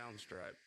Soundstripe.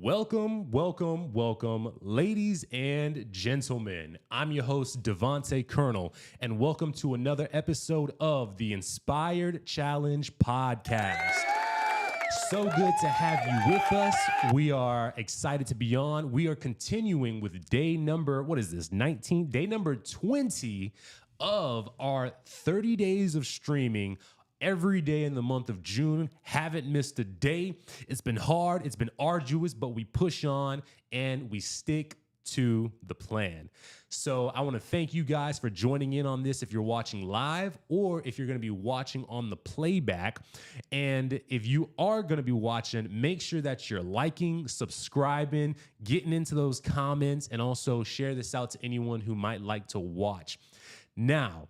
Welcome, welcome, welcome, ladies and gentlemen. I'm your host, Devontae Colonel, and welcome to another episode of the Inspired Challenge podcast. So good to have you with us. We are excited to be on. We are continuing with day number, 19? Day number 20 of our 30 days of streaming every day in the month of June. Haven't missed a day. It's been hard. It's been arduous, but we push on and we stick to the plan. So I want to thank you guys for joining in on this if you're watching live or if you're going to be watching on the playback. And if you are going to be watching, make sure that you're liking, subscribing, getting into those comments, and also share this out to anyone who might like to watch. Now,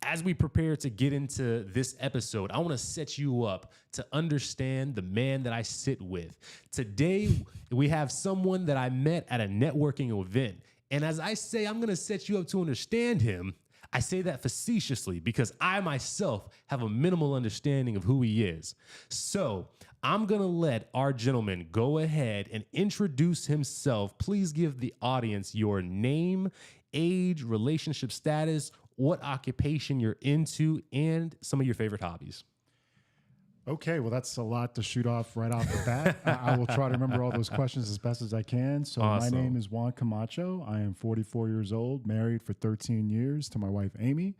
as we prepare to get into this episode, I want to set you up to understand the man that I sit with. Today, we have someone that I met at a networking event, And as I say, I'm going to set you up to understand him. I say that facetiously because I myself have a minimal understanding of who he is. So I'm going to let our gentleman go ahead and introduce himself. Please give the audience your name, age, relationship status, what occupation you're into, and some of your favorite hobbies. Okay, well, that's a lot to shoot off right off the bat. I will try to remember all those questions as best as I can. So Awesome. My name is Juan Camacho. I am 44 years old, married for 13 years to my wife, Amy.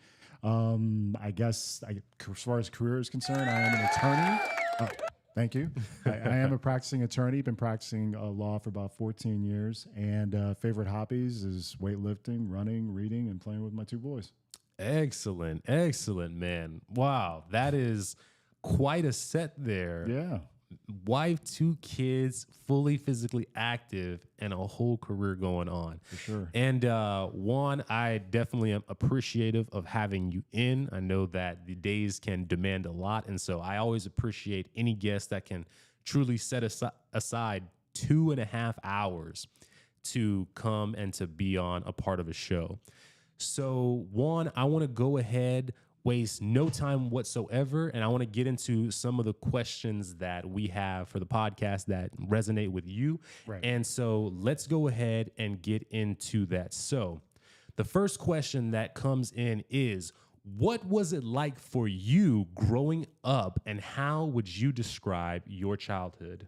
I guess as far as career is concerned, I am an attorney. Oh, thank you. I am a practicing attorney, been practicing law for about 14 years. And favorite hobbies is weightlifting, running, reading, and playing with my two boys. Excellent. Excellent, man. Wow. That is quite a set there. Yeah. Wife, 2 kids, fully physically active, and a whole career going on. For sure. And Juan, I definitely am appreciative of having you in. I know that the days can demand a lot, and so I always appreciate any guest that can truly set aside 2.5 hours to come and to be on a part of a show. So, Juan, I want to go ahead, waste no time whatsoever, and I want to get into some of the questions that we have for the podcast that resonate with you. Right. And so let's go ahead and get into that. So the first question that comes in is, what was it like for you growing up, and how would you describe your childhood?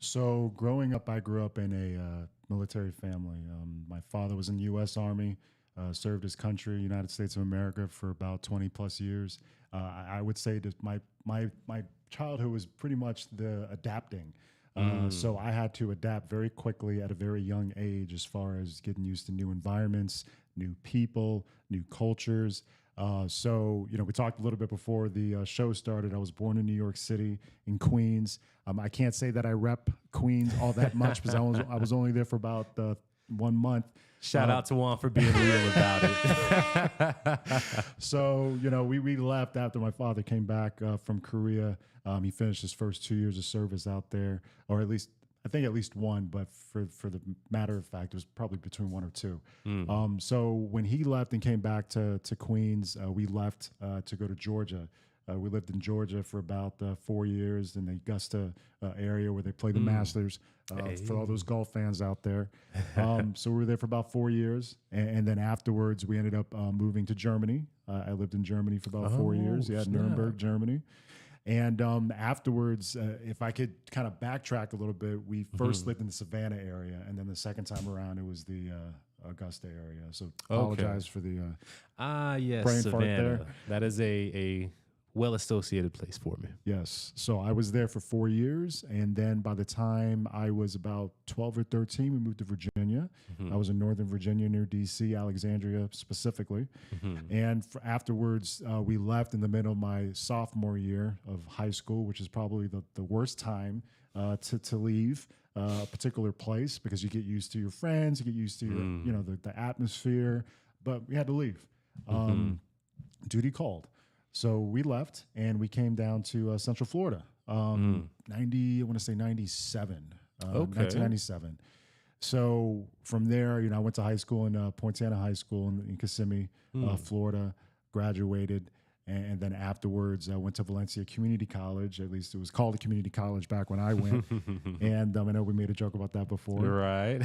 So growing up, I grew up in a military family. My father was in the U.S. Army. Served his country, United States of America, for about 20 plus years. I would say that my childhood was pretty much the adapting. So I had to adapt very quickly at a very young age as far as getting used to new environments, new people, new cultures. So, we talked a little bit before the show started. I was born in New York City, in Queens. I can't say that I rep Queens all that much because I was only there for about 1 month. Shout out to Juan for being real about it. So, we left after my father came back from Korea. He finished his first 2 years of service out there, or at least, I think at least one, but for the matter of fact, it was probably between 1 or 2. So when he left and came back to Queens, we left to go to Georgia. We lived in Georgia for about 4 years in the Augusta area where they play the Masters. For all those golf fans out there. So we were there for about 4 years. And then afterwards, we ended up moving to Germany. I lived in Germany for about 4 years. Yeah, Nuremberg, Germany. And afterwards, if I could kind of backtrack a little bit, we first lived in the Savannah area. And then the second time around, it was the Augusta area. So apologize for the yes, brain Savannah. fart there. That is a well-associated place for me. Yes. So I was there for 4 years. And then by the time I was about 12 or 13, we moved to Virginia. I was in Northern Virginia near D.C., Alexandria specifically. And afterwards, we left in the middle of my sophomore year of high school, which is probably the worst time to leave a particular place because you get used to your friends, you get used to your, the atmosphere. But we had to leave. Duty called. So we left and we came down to Central Florida. 1997. 1997. So from there, I went to high school in Pointana High School in Kissimmee, Florida, graduated. And then afterwards, I went to Valencia Community College. At least it was called a community college back when I went. And I know we made a joke about that before. Right.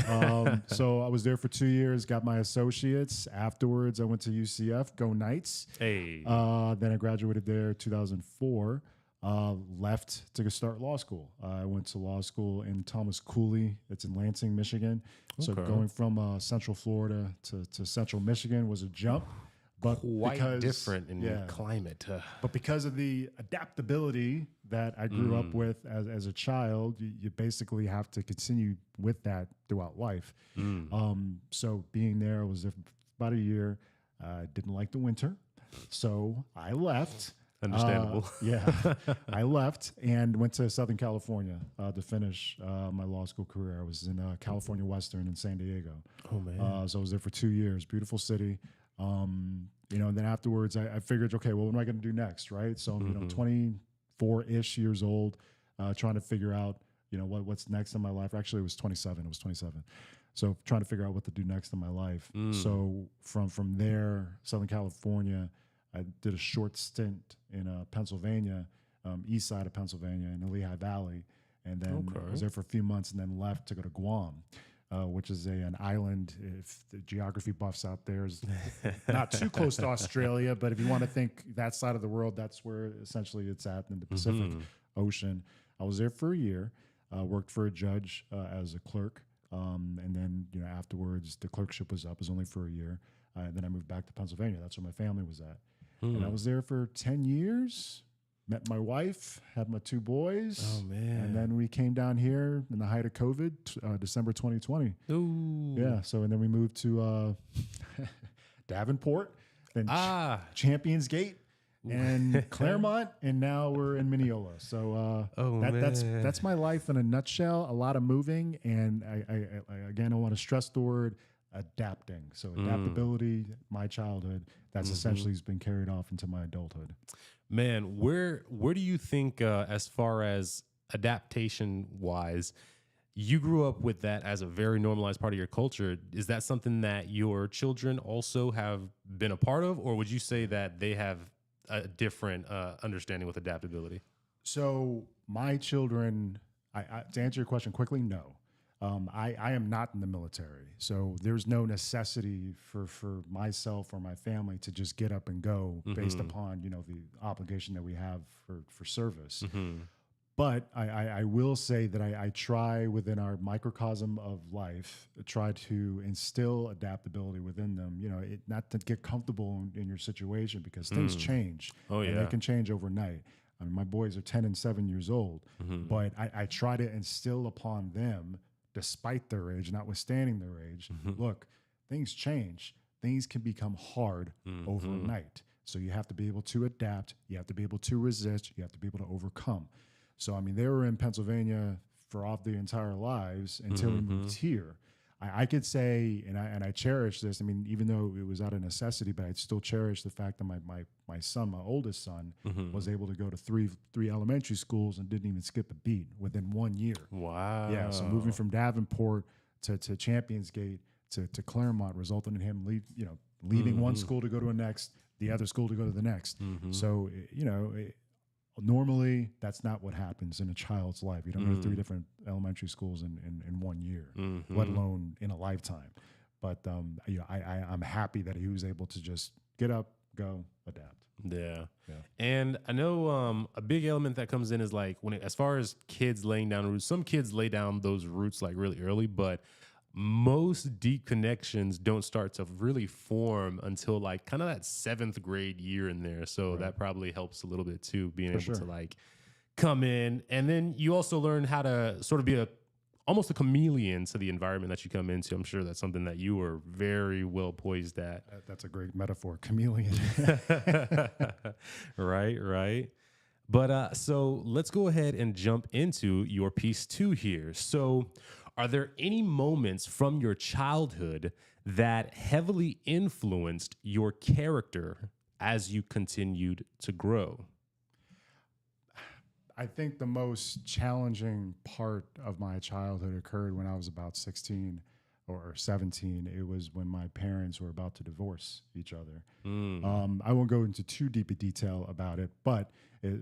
So I was there for 2 years, got my associates. Afterwards, I went to UCF, go Knights. Hey. Then I graduated there 2004. Left to go start law school. I went to law school in Thomas Cooley. It's in Lansing, Michigan. So going from Central Florida to Central Michigan was a jump. But quite different in climate. But because of the adaptability that I grew up with as a child, you basically have to continue with that throughout life. So being there, I was there for about a year. Didn't like the winter, so I left. Understandable. I left and went to Southern California to finish my law school career. I was in California Western in San Diego. Oh, man. So I was there for 2 years. Beautiful city. And then afterwards, I figured, okay, well, what am I going to do next, right? So I'm 24-ish years old, trying to figure out, what's next in my life. Actually, it was 27. It was 27. So trying to figure out what to do next in my life. So from there, Southern California, I did a short stint in Pennsylvania, east side of Pennsylvania in the Lehigh Valley. And then I was there for a few months and then left to go to Guam, which is an island. If the geography buffs out there is not too close to Australia, but if you want to think that side of the world, that's where essentially it's at in the Pacific Ocean. I was there for a year, worked for a judge as a clerk. And then, afterwards the clerkship was up. It was only for a year. And then I moved back to Pennsylvania. That's where my family was at. And I was there for 10 years. Met my wife, had my 2 boys. Oh, man. And then we came down here in the height of COVID, December 2020. Ooh. Yeah. So, and then we moved to Davenport, then Champions Gate, and Claremont, and now we're in Mineola. So that's my life in a nutshell. A lot of moving, and I want to stress the word adapting. So adaptability, my childhood, that's essentially has been carried off into my adulthood. Man, where do you think, as far as adaptation wise, you grew up with that as a very normalized part of your culture? Is that something that your children also have been a part of, or would you say that they have a different understanding with adaptability? So my children, to answer your question quickly, no. I am not in the military, so there's no necessity for myself or my family to just get up and go based upon the obligation that we have for service. But I will say that I try within our microcosm of life, try to instill adaptability within them. Not to get comfortable in your situation because things change. And they can change overnight. I mean, my boys are 10 and 7 years old, but I try to instill upon them, despite their age, notwithstanding their age, look, things change. Things can become hard overnight. So you have to be able to adapt. You have to be able to resist. You have to be able to overcome. So, I mean, they were in Pennsylvania for all their entire lives until we moved here. I could say, and I cherish this. I mean, even though it was out of necessity, but I'd still cherish the fact that my son, my oldest son, was able to go to three elementary schools and didn't even skip a beat within 1 year. Wow. Yeah. So moving from Davenport to Champions Gate to Claremont resulted in him leaving one school to go to the other school to go to the next. So normally that's not what happens in a child's life. You don't go to 3 different elementary schools in 1 year, let alone in a lifetime. But I'm happy that he was able to just get up, go, adapt. Yeah. And I know a big element that comes in is like as far as kids laying down roots, some kids lay down those roots like really early, but most deep connections don't start to really form until like kind of that 7th grade year in there. So that probably helps a little bit too, being able to like come in. And then you also learn how to sort of be almost a chameleon to the environment that you come into. I'm sure that's something that you were very well poised at. That's a great metaphor, chameleon. Right. But so let's go ahead and jump into your piece 2 here. So are there any moments from your childhood that heavily influenced your character as you continued to grow? I think the most challenging part of my childhood occurred when I was about 16 or 17. It was when my parents were about to divorce each other. I won't go into too deep a detail about it, but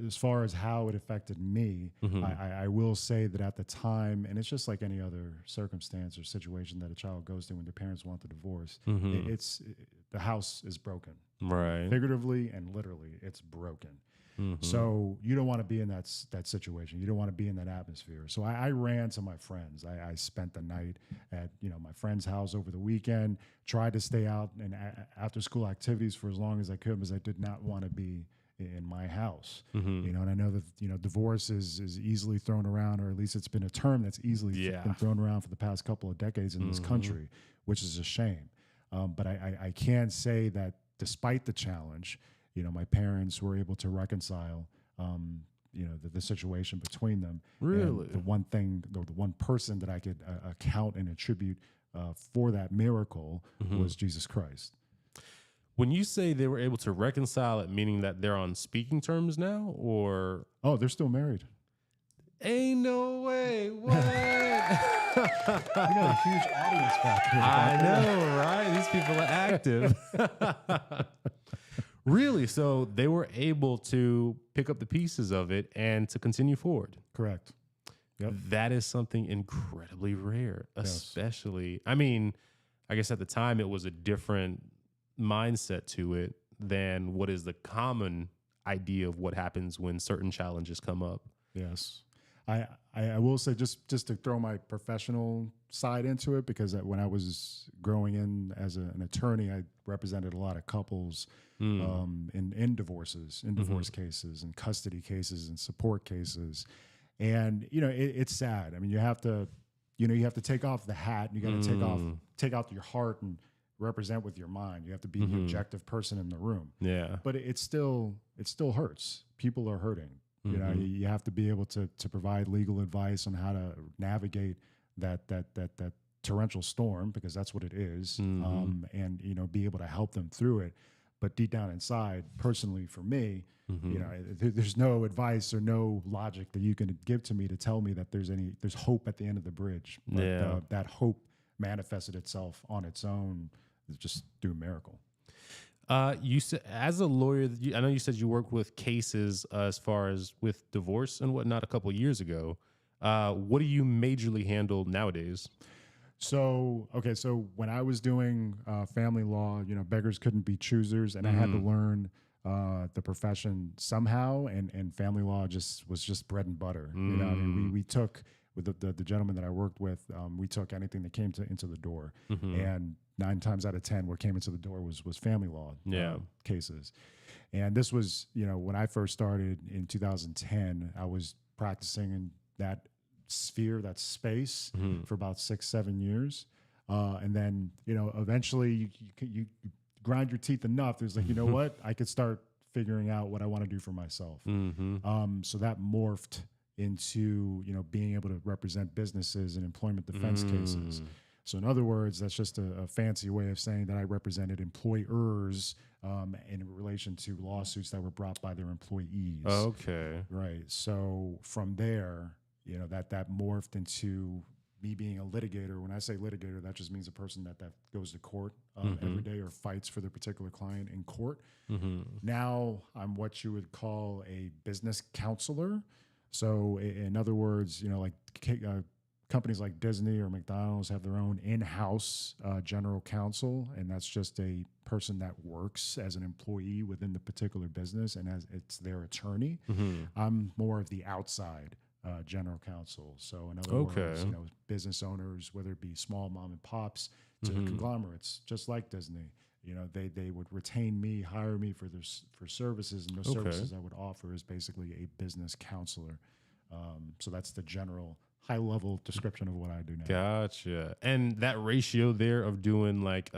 as far as how it affected me, I will say that at the time, and it's just like any other circumstance or situation that a child goes through when their parents want the divorce, the house is broken. Right. Figuratively and literally, it's broken. So you don't want to be in that situation. You don't want to be in that atmosphere. So I ran to my friends. I spent the night at my friend's house over the weekend. Tried to stay out and after school activities for as long as I could because I did not want to be in my house. And I know that divorce is easily thrown around, or at least it's been a term that's easily been thrown around for the past couple of decades in this country, which is a shame. But I can say that despite the challenge, my parents were able to reconcile, the situation between them. Really? And the one person that I could account and attribute for that miracle was Jesus Christ. When you say they were able to reconcile it, meaning that they're on speaking terms now, or? Oh, they're still married. Ain't no way. What? You got a huge audience back here. I know, right? These people are active. Really? So they were able to pick up the pieces of it and to continue forward. Correct. Yep. That is something incredibly rare, Yes. especially. I mean, I guess at the time it was a different mindset to it than what is the common idea of what happens when certain challenges come up. Yes. I will say just to throw my professional side into it, because when I was growing in as an attorney, I represented a lot of couples in divorces, in divorce cases, and custody cases, and support cases. And, it's sad. I mean, you have to take off the hat, and you got to take out your heart and represent with your mind. You have to be the objective person in the room. Yeah. But it still hurts. People are hurting. You have to be able to provide legal advice on how to navigate that torrential storm, because that's what it is, and be able to help them through it. But deep down inside, personally for me, there's no advice or no logic that you can give to me to tell me that there's hope at the end of the bridge. But that hope manifested itself on its own, just through a miracle. You said, as a lawyer, I know you said you worked with cases as far as with divorce and whatnot a couple of years ago. What do you majorly handle nowadays? So when I was doing family law, beggars couldn't be choosers, and I had to learn the profession somehow, and family law was just bread and butter. I mean, we took, with the gentleman that I worked with, we took anything that came into the door, and 9 times out of 10, what came into the door was family law cases. And this was, when I first started in 2010, I was practicing in that sphere, that space, for about 6-7 years. And then, eventually you grind your teeth enough. There's like, what? I could start figuring out what I want to do for myself. So that morphed into, being able to represent businesses in employment defense cases. So in other words, that's just a fancy way of saying that I represented employers in relation to lawsuits that were brought by their employees. Okay. Right. So from there, that morphed into me being a litigator. When I say litigator, that just means a person that goes to court every day or fights for their particular client in court. Now I'm what you would call a business counselor. So in other words, like companies like Disney or McDonald's have their own in-house general counsel, and that's just a person that works as an employee within the particular business, and as it's their attorney. I'm more of the outside general counsel. So in other words, business owners, whether it be small mom and pops to conglomerates, just like Disney, they would retain me, hire me for services, and those services I would offer is basically a business counselor. So that's the general high-level description of what I do now. Gotcha. And that ratio there of doing like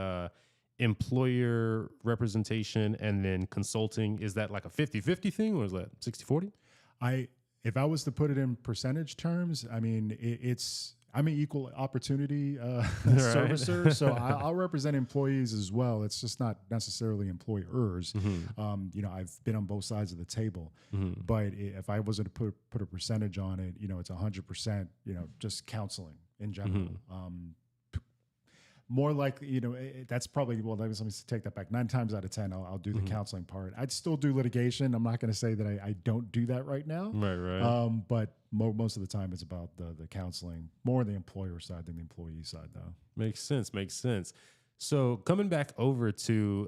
employer representation and then consulting, is that like a 50-50 thing, or is that 60-40? If I was to put it in percentage terms, I mean, I'm an equal opportunity servicer, so I'll represent employees as well. It's just not necessarily employers. I've been on both sides of the table, but if I wasn't to put a percentage on it, it's 100%, just counseling in general. More likely, that's probably, let me take that back. 9 times out of 10, I'll do the counseling part. I'd still do litigation. I'm not going to say that I don't do that right now. Right. But most of the time it's about the counseling, more the employer side than the employee side, though. Makes sense. So coming back over to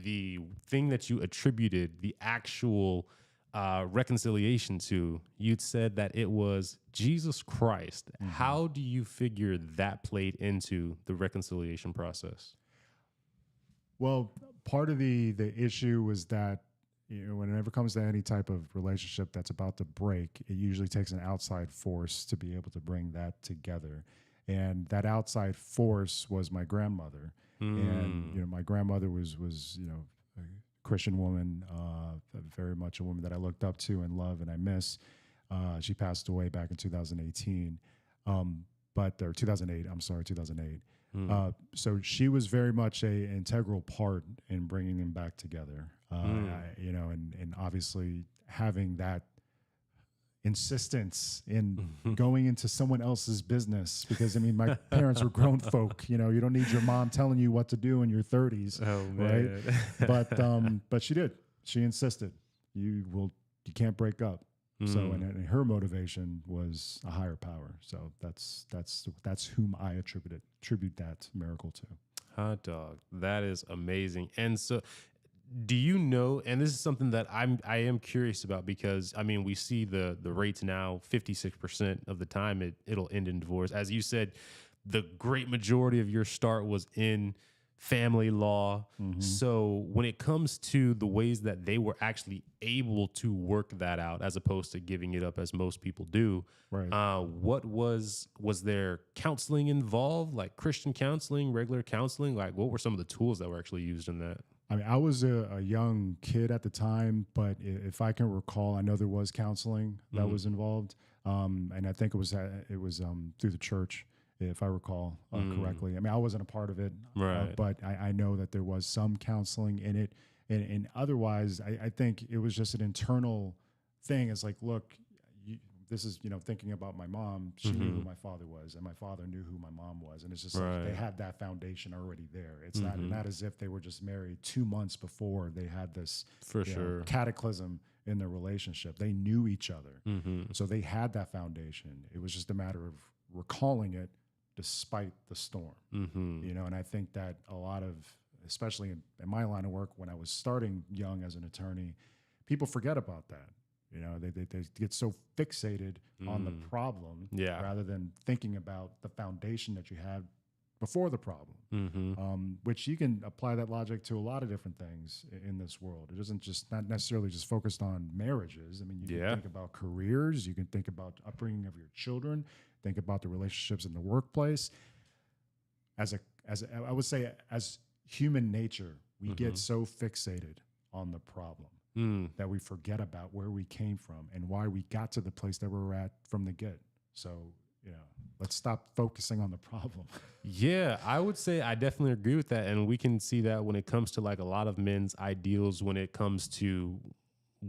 the thing that you attributed the actual reconciliation to, you'd said that it was Jesus Christ. How do you figure that played into the reconciliation process? Well, part of the issue was that, whenever it comes to any type of relationship that's about to break, it usually takes an outside force to be able to bring that together. And that outside force was my grandmother. And, my grandmother was a Christian woman, very much a woman that I looked up to and love and I miss. She passed away back in 2018, or 2008. I'm sorry, 2008. So she was very much an integral part in bringing them back together. And obviously having that, insistence in going into someone else's business, because I mean, my parents were grown folk. You know, you don't need your mom telling you what to do in your 30s, right? But she did. She insisted. You can't break up. So, and her motivation was a higher power. So that's whom I attribute that miracle to. Hot dog. That is amazing. And so, do you know, and this is something that I am curious about, because I mean, we see the rates now, 56% of the time it'll end in divorce. As you said, the great majority of your start was in family law. So when it comes to the ways that they were actually able to work that out, as opposed to giving it up as most people do, right? What was there counseling involved, like Christian counseling, regular counseling? Like, what were some of the tools that were actually used in that? I mean, I was a young kid at the time, but if I can recall, I know there was counseling that was involved, and I think it was through the church, if I recall correctly. I mean, I wasn't a part of it, Right. but I know that there was some counseling in it, and otherwise, I think it was just an internal thing. It's like, look, this is, thinking about my mom. She knew who my father was, and my father knew who my mom was, and it's just like they had that foundation already there. It's not as if they were just married 2 months before they had this cataclysm in their relationship. They knew each other, so they had that foundation. It was just a matter of recalling it despite the storm. And I think that a lot of, especially in my line of work, when I was starting young as an attorney, people forget about that. They get so fixated on the problem rather than thinking about the foundation that you had before the problem, which you can apply that logic to a lot of different things in this world. It isn't just not necessarily just focused on marriages. I mean, you can think about careers, you can think about upbringing of your children, think about the relationships in the workplace. As I would say, as human nature, we get so fixated on the problem that we forget about where we came from and why we got to the place that we're at from the get. So, let's stop focusing on the problem. Yeah, I would say I definitely agree with that. And we can see that when it comes to like a lot of men's ideals, when it comes to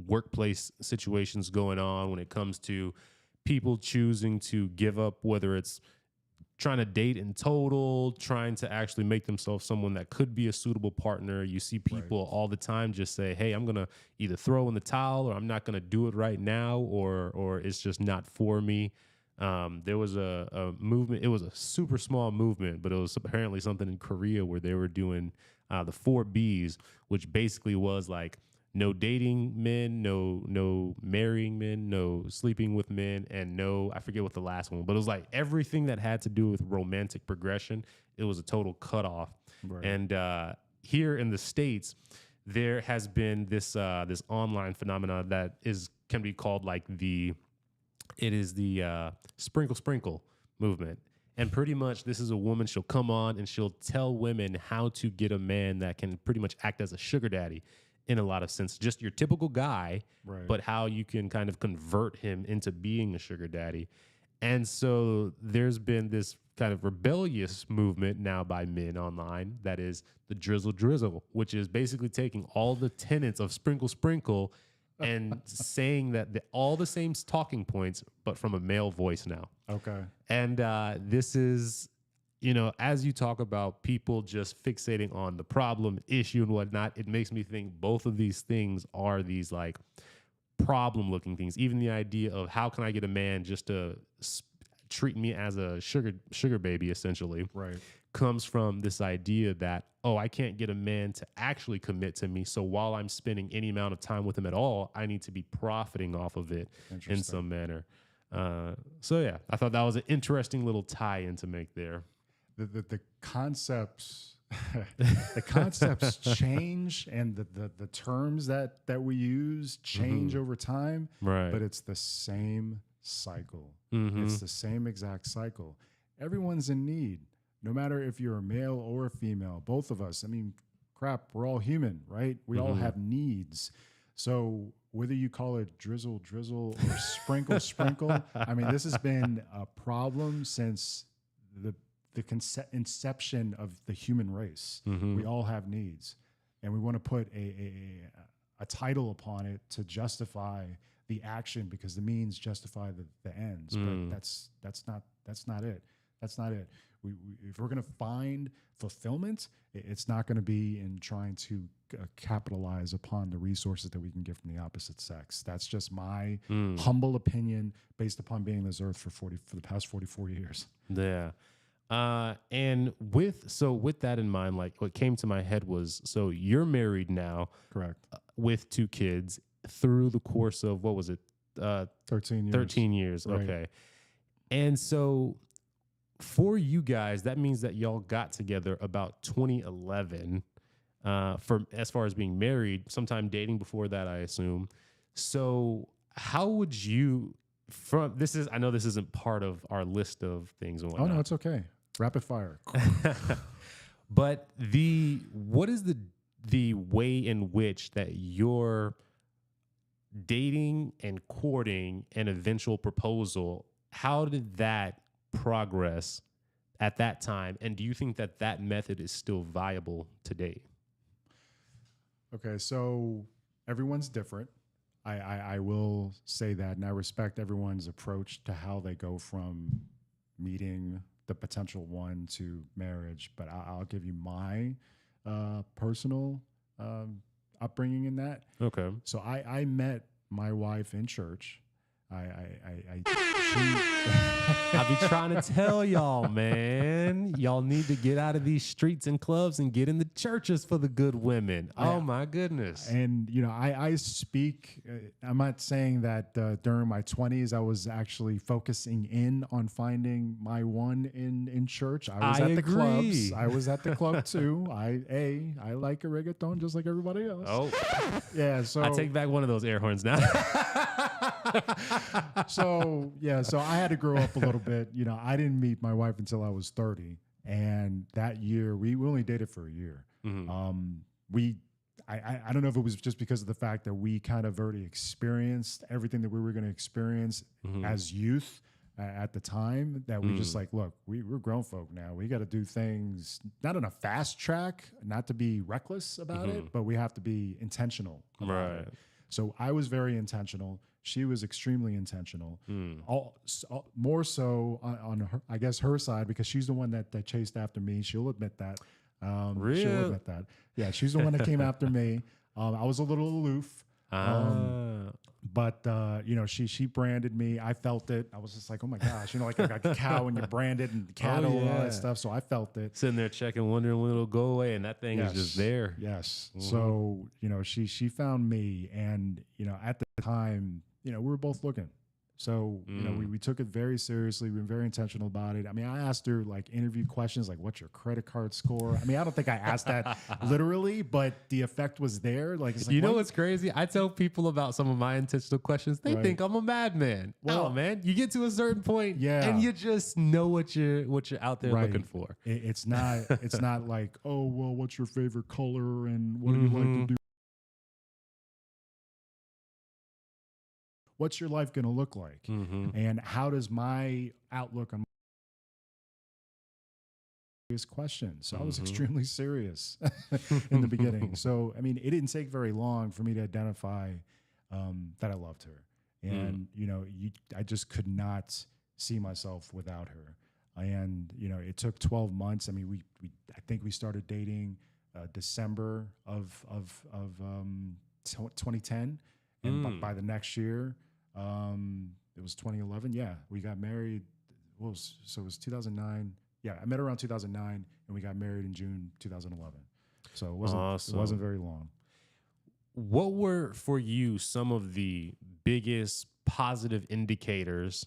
workplace situations going on, when it comes to people choosing to give up, whether it's trying to date in total, trying to actually make themselves someone that could be a suitable partner. You see people all the time just say, hey, I'm going to either throw in the towel, or I'm not going to do it right now, or it's just not for me. There was a movement. It was a super small movement, but it was apparently something in Korea where they were doing the 4 Bs, which basically was like, no dating men, no marrying men, no sleeping with men, and I forget what the last one, but it was like everything that had to do with romantic progression. It was a total cutoff. Right. And here in the States, there has been this online phenomenon that can be called like the sprinkle movement. And pretty much this is a woman, she'll come on and she'll tell women how to get a man that can pretty much act as a sugar daddy. In a lot of sense, just your typical guy, but how you can kind of convert him into being a sugar daddy. And so there's been this kind of rebellious movement now by men online that is the drizzle, which is basically taking all the tenets of sprinkle and saying that all the same talking points, but from a male voice now. Okay. And this is, as you talk about people just fixating on the problem, issue, and whatnot, it makes me think both of these things are these like problem-looking things. Even the idea of how can I get a man just to treat me as a sugar baby, essentially, comes from this idea that, I can't get a man to actually commit to me. So while I'm spending any amount of time with him at all, I need to be profiting off of it in some manner. So yeah, I thought that was an interesting little tie-in to make there. The concepts the concepts change, and the terms that we use change over time, but it's the same cycle. It's the same exact cycle. Everyone's in need, no matter if you're a male or a female. Both of us, I mean, crap, we're all human, right? We all have needs. So whether you call it drizzle or sprinkle, I mean, this has been a problem since the inception of the human race. We all have needs, and we want to put a title upon it to justify the action because the means justify the ends. But that's not it. That's not it. If we're going to find fulfillment, it's not going to be in trying to capitalize upon the resources that we can get from the opposite sex. That's just my humble opinion based upon being on this earth for the past 44 years. Yeah. And with that in mind, like what came to my head was, so you're married now. Correct. With 2 kids through the course of, what was it? 13 years. 13 years. Right. Okay. And so for you guys, that means that y'all got together about 2011, for as far as being married, sometime dating before that, I assume. So how would you, I know this isn't part of our list of things and whatnot. Oh no, it's okay. Rapid fire. But what is the way in which that you're dating and courting an eventual proposal, how did that progress at that time? And do you think that method is still viable today? Okay, so everyone's different. I will say that, and I respect everyone's approach to how they go from meeting the potential one to marriage. But I'll give you my personal upbringing in that. Okay. So I met my wife in church. I be trying to tell y'all, man. Y'all need to get out of these streets and clubs and get in the churches for the good women. Oh my goodness. And I speak. I'm not saying that during my 20s I was actually focusing in on finding my one in church. I was at the clubs. I was at the club too. I like a reggaeton just like everybody else. Oh yeah. So I take back one of those air horns now. So I had to grow up a little bit. I didn't meet my wife until I was 30, and that year we only dated for a year. I don't know if it was just because of the fact that we kind of already experienced everything that we were going to experience as youth at the time, that we just like, look, we're grown folk now. We got to do things not on a fast track, not to be reckless about it, but we have to be intentional about it. So I was very intentional. She was extremely intentional. More so on her, I guess, her side, because she's the one that chased after me. She'll admit that. Really? She'll admit that. Yeah, she's the one that came after me. I was a little aloof. But she branded me. I felt it. I was just like, oh my gosh, like a cow when you're branded and cattle and all that stuff. So I felt it. Sitting there checking, wondering when it'll go away, and that thing is just there. Yes. So she found me, and at the time, we were both looking. So, we took it very seriously. We were very intentional about it. I mean, I asked her like interview questions, like, what's your credit card score? I mean, I don't think I asked that literally, but the effect was there. Like, it's like, know what's crazy? I tell people about some of my intentional questions. They think I'm a madman. Well, man, you get to a certain point, and you just know what you're out there looking for. It's not like, oh, well, what's your favorite color and what do you like to do? What's your life going to look like? And how does my outlook on this question? So I was extremely serious in the beginning. So, I mean, it didn't take very long for me to identify that I loved her. And, I just could not see myself without her. And, it took 12 months. I mean, I think we started dating December of 2010. And by the next year, it was 2011. Yeah, we got married. It was 2009. Yeah, I met her around 2009, and we got married in June 2011. So it wasn't very long. What were for you some of the biggest positive indicators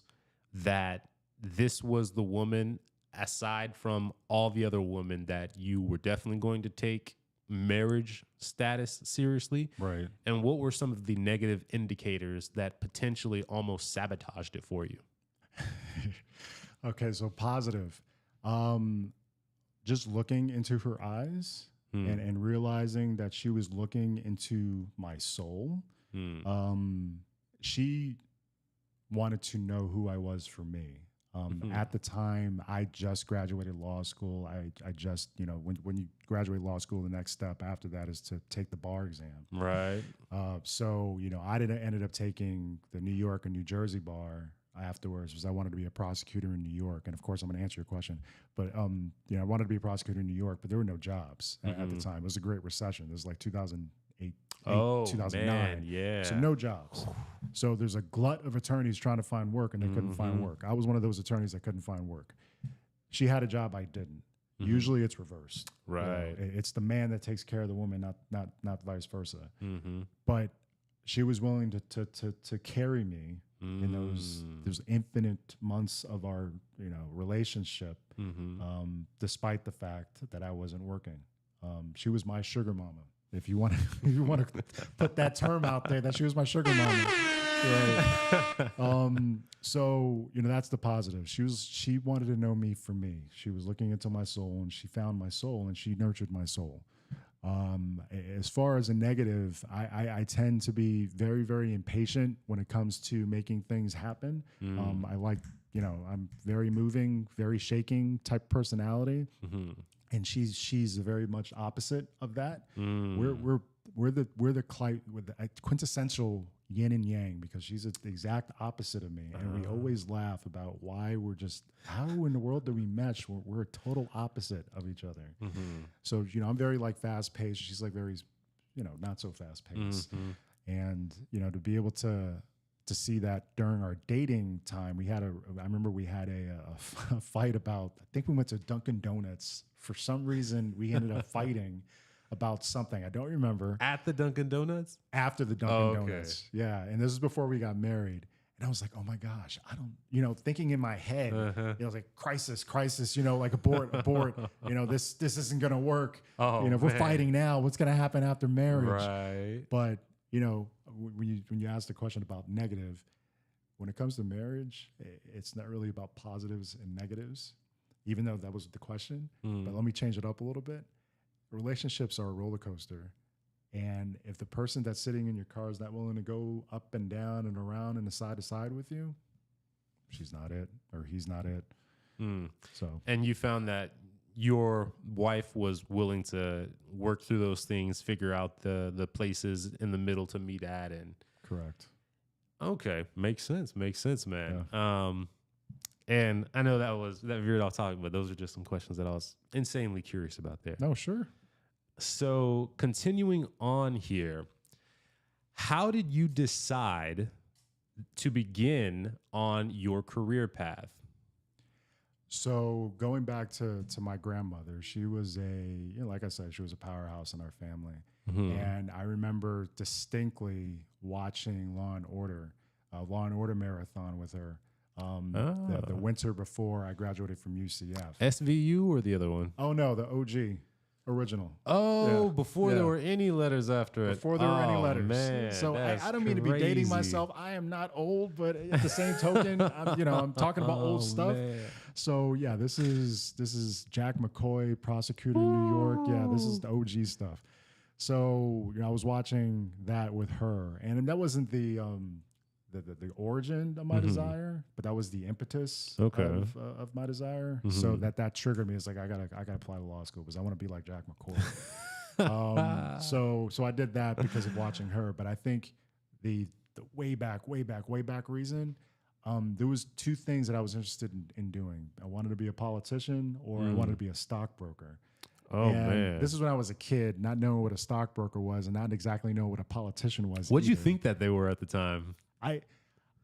that this was the woman, aside from all the other women, that you were definitely going to take marriage status seriously? Right. And what were some of the negative indicators that potentially almost sabotaged it for you? Okay, so positive. Just looking into her eyes and realizing that she was looking into my soul. She wanted to know who I was for me. At the time, I just graduated law school. I just, when you graduate law school, the next step after that is to take the bar exam. Right. So, I ended up taking the New York and New Jersey bar afterwards because I wanted to be a prosecutor in New York. And of course, I'm going to answer your question. But, I wanted to be a prosecutor in New York, but there were no jobs at the time. It was a great recession. It was like 2008. 2009. Man, yeah. So no jobs. So there's a glut of attorneys trying to find work and they couldn't find work. I was one of those attorneys that couldn't find work. She had a job, I didn't. Usually it's reversed. Right. It's the man that takes care of the woman, not vice versa. But she was willing to carry me in those infinite months of our relationship, despite the fact that I wasn't working. She was my sugar mama. If you want to put that term out there, that she was my sugar mama. Right. So that's the positive. She wanted to know me for me. She was looking into my soul, and she found my soul, and she nurtured my soul. As far as a negative, I tend to be very, very impatient when it comes to making things happen. I like, I'm very moving, very shaking type personality. And she's very much opposite of that. We're the quintessential yin and yang, because she's the exact opposite of me, and we always laugh about why how in the world do we mesh? We're a total opposite of each other. So I'm very like fast paced. She's like very not so fast paced, and to be able to see that during our dating time, I remember we had a fight about, I think we went to Dunkin' Donuts. For some reason, we ended up fighting about something. I don't remember. At the Dunkin' Donuts? After the Dunkin' Donuts. Yeah. And this is before we got married. And I was like, oh my gosh, I don't, thinking in my head, I was like, crisis, like abort. This isn't going to work. We're fighting now. What's going to happen after marriage? Right. But, when you ask the question about negative, when it comes to marriage, it's not really about positives and negatives, even though that was the question. But let me change it up a little bit. Relationships are a roller coaster. And if the person that's sitting in your car is not willing to go up and down and around and side to side with you, she's not it, or he's not it. So, and you found that your wife was willing to work through those things, figure out the places in the middle to meet at, and correct. Okay, makes sense, man. Yeah. And I know that veered off topic, but those are just some questions that I was insanely curious about there. No, sure. So continuing on here, how did you decide to begin on your career path? So going back to my grandmother, she was like I said, she was a powerhouse in our family. And I remember distinctly watching Law and Order marathon with her. The winter before I graduated from UCF. SVU or the other one? Oh no, the OG original. Oh, yeah. Before there were any letters after it. Before there were any letters. Man, so I don't mean to be dating myself. I am not old, but at the same token, I'm talking about old stuff. Man. So yeah, this is Jack McCoy, prosecutor in New York. Yeah, this is the OG stuff. So I was watching that with her, and that wasn't the origin of my desire, but that was the impetus of my desire. So that triggered me. It's like I gotta apply to law school because I want to be like Jack McCoy. So I did that because of watching her. But I think the way back reason, there was two things that I was interested in doing. I wanted to be a politician, or I wanted to be a stockbroker. Oh, man. This is when I was a kid, not knowing what a stockbroker was and not exactly know what a politician was. What did you think that they were at the time? I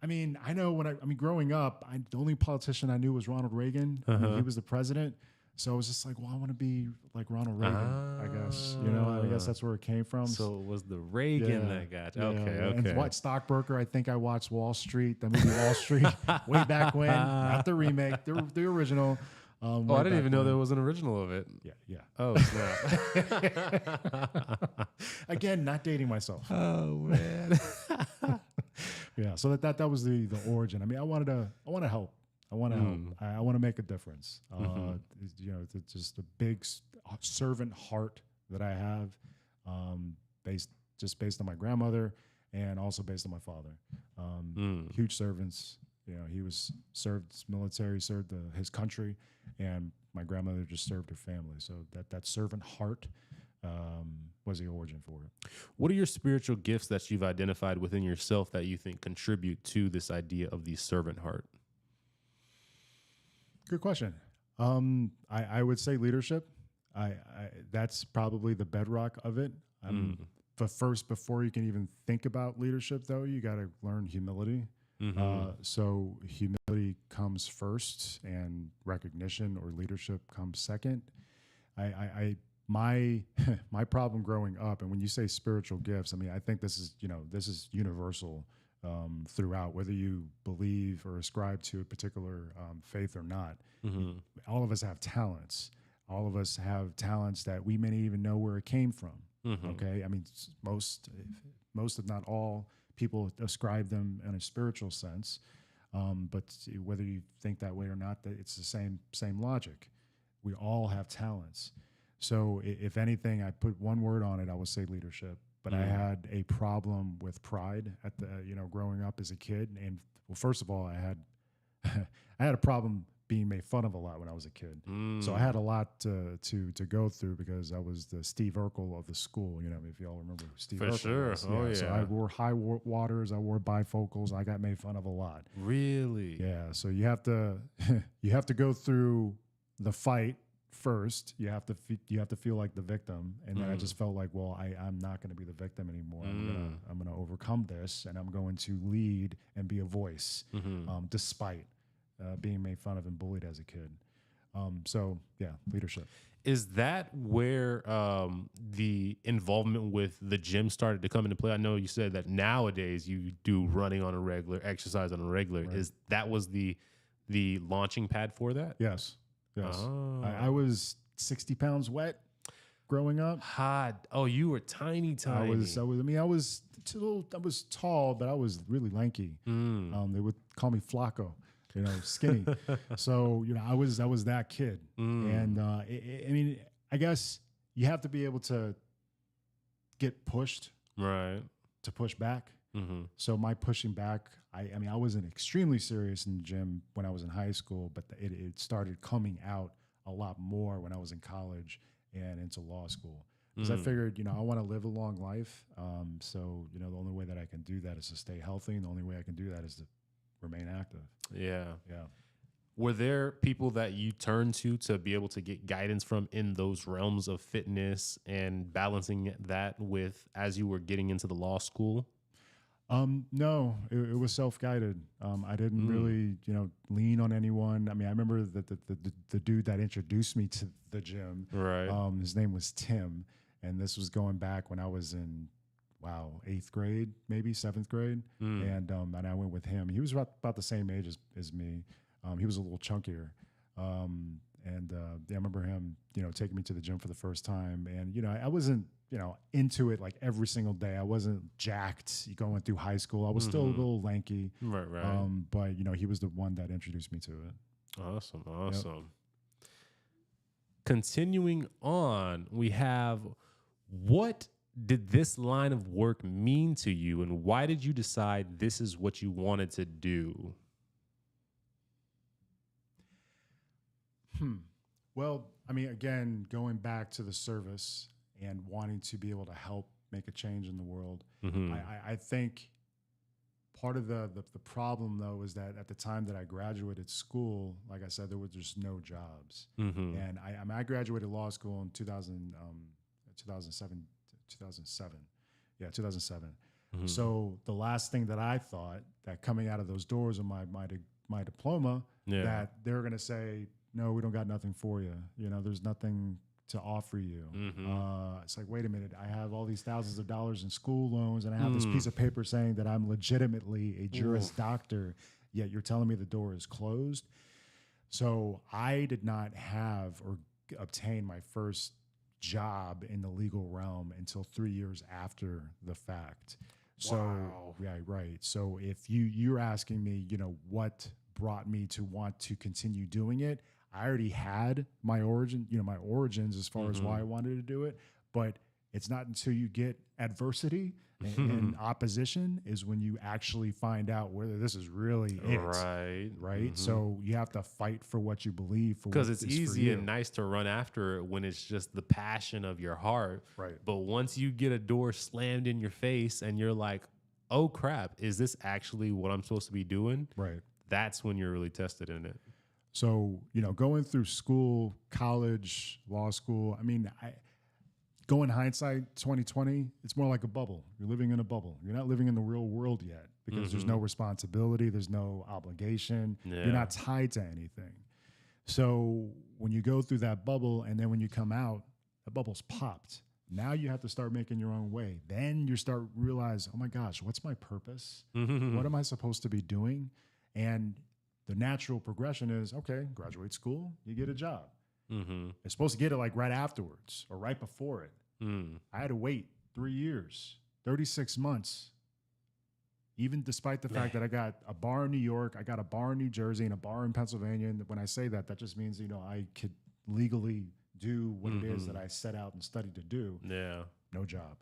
mean, I know growing up, the only politician I knew was Ronald Reagan. He was the president. So I was just like, well, I want to be like Ronald Reagan, I guess. I guess that's where it came from. So it was the Reagan that got you. Okay. And watch stockbroker. I think I watched Wall Street, the movie Wall Street, way back when. Not the remake, the original. I didn't even know there was an original of it. Yeah. Oh, snap. Again, not dating myself. Oh, man. Yeah, so that was the origin. I mean, I want to help. I want to help. I want to make a difference. It's just a big servant heart that I have, based on my grandmother and also based on my father. Huge servants. he was served military, served his country, and my grandmother just served her family. So that servant heart was the origin for it. What are your spiritual gifts that you've identified within yourself that you think contribute to this idea of the servant heart? Good question. I would say leadership. That's probably the bedrock of it. But first, before you can even think about leadership, though, you got to learn humility. So humility comes first, and recognition or leadership comes second. My problem growing up, and when you say spiritual gifts, I mean, I think this is universal throughout, whether you believe or ascribe to a particular faith or not. All of us have talents. All of us have talents that we may not even know where it came from. Okay, I mean, most if not all people ascribe them in a spiritual sense, but whether you think that way or not, that it's the same logic. We all have talents. So if anything, I put one word on it, I would say leadership. But I had a problem with pride at growing up as a kid. And well, first of all, I had a problem being made fun of a lot when I was a kid. So I had a lot to go through because I was the Steve Urkel of the school. If y'all remember who Steve Urkel sure. was. Oh, yeah. So I wore high waters. I wore bifocals. I got made fun of a lot. Really? Yeah. So you have to go through the fight first. You have to feel like the victim, and then I just felt like, well, I'm not going to be the victim anymore. I'm gonna overcome this, and I'm going to lead and be a voice, despite being made fun of and bullied as a kid. So yeah, leadership. Is that where the involvement with the gym started to come into play? I know you said that nowadays you do running on a regular, exercise on a regular. Right. Is that was the launching pad for that? Yes. Oh. I was 60 pounds wet growing up. Hot. Oh, you were tiny. I was tall, but I was really lanky. They would call me Flacco, skinny. So, I was that kid. And I guess you have to be able to get pushed, right, to push back. So my pushing back, I wasn't extremely serious in the gym when I was in high school, but it started coming out a lot more when I was in college and into law school. Because I figured, I want to live a long life. So, the only way that I can do that is to stay healthy. And the only way I can do that is to remain active. Yeah. Yeah. Were there people that you turned to be able to get guidance from in those realms of fitness and balancing that with as you were getting into the law school? No, it was self-guided. I didn't really, lean on anyone. I remember that the dude that introduced me to the gym, right? His name was Tim, and this was going back when I was in, 8th grade, maybe 7th grade, and I went with him. He was about the same age as me. He was a little chunkier, and I remember him, taking me to the gym for the first time, and I wasn't, into it like every single day. I wasn't jacked going through high school. I was still a little lanky. Right. But he was the one that introduced me to it. Awesome. Yep. Continuing on, we have, what did this line of work mean to you, and why did you decide this is what you wanted to do? Well, again, going back to the service and wanting to be able to help make a change in the world, I think part of the problem, though, is that at the time that I graduated school, like I said, there were just no jobs. And I graduated law school in 2007. Yeah, 2007. So the last thing that I thought that coming out of those doors of my diploma, that they were going to say, no, we don't got nothing for you. There's nothing to offer you. It's like, wait a minute, I have all these thousands of dollars in school loans, and I have this piece of paper saying that I'm legitimately a Juris Doctor, yet you're telling me the door is closed. So I did not have or obtain my first job in the legal realm until 3 years after the fact. So, wow. Yeah, right. So if you're asking me, what brought me to want to continue doing it, I already had my origins as far as why I wanted to do it, but It's not until you get adversity and opposition is when you actually find out whether this is really it. Right. So you have to fight for what you believe for, because what it's is for easy you. and nice to run after it when it's just the passion of your heart. Right. But once you get a door slammed in your face and you're like, oh crap, is this actually what I'm supposed to be doing? Right. That's when you're really tested in it. So, going through school, college, law school, I mean, go in hindsight, 2020, it's more like a bubble. You're living in a bubble. You're not living in the real world yet because there's no responsibility. There's no obligation. Yeah. You're not tied to anything. So when you go through that bubble and then when you come out, the bubble's popped. Now you have to start making your own way. Then you start realize, oh my gosh, what's my purpose? What am I supposed to be doing? And the natural progression is, okay, graduate school, you get a job. You're supposed to get it like right afterwards or right before it. I had to wait 3 years, 36 months, even despite the fact that I got a bar in New York, I got a bar in New Jersey, and a bar in Pennsylvania. And when I say that, that just means, I could legally do what it is that I set out and studied to do. Yeah. No job.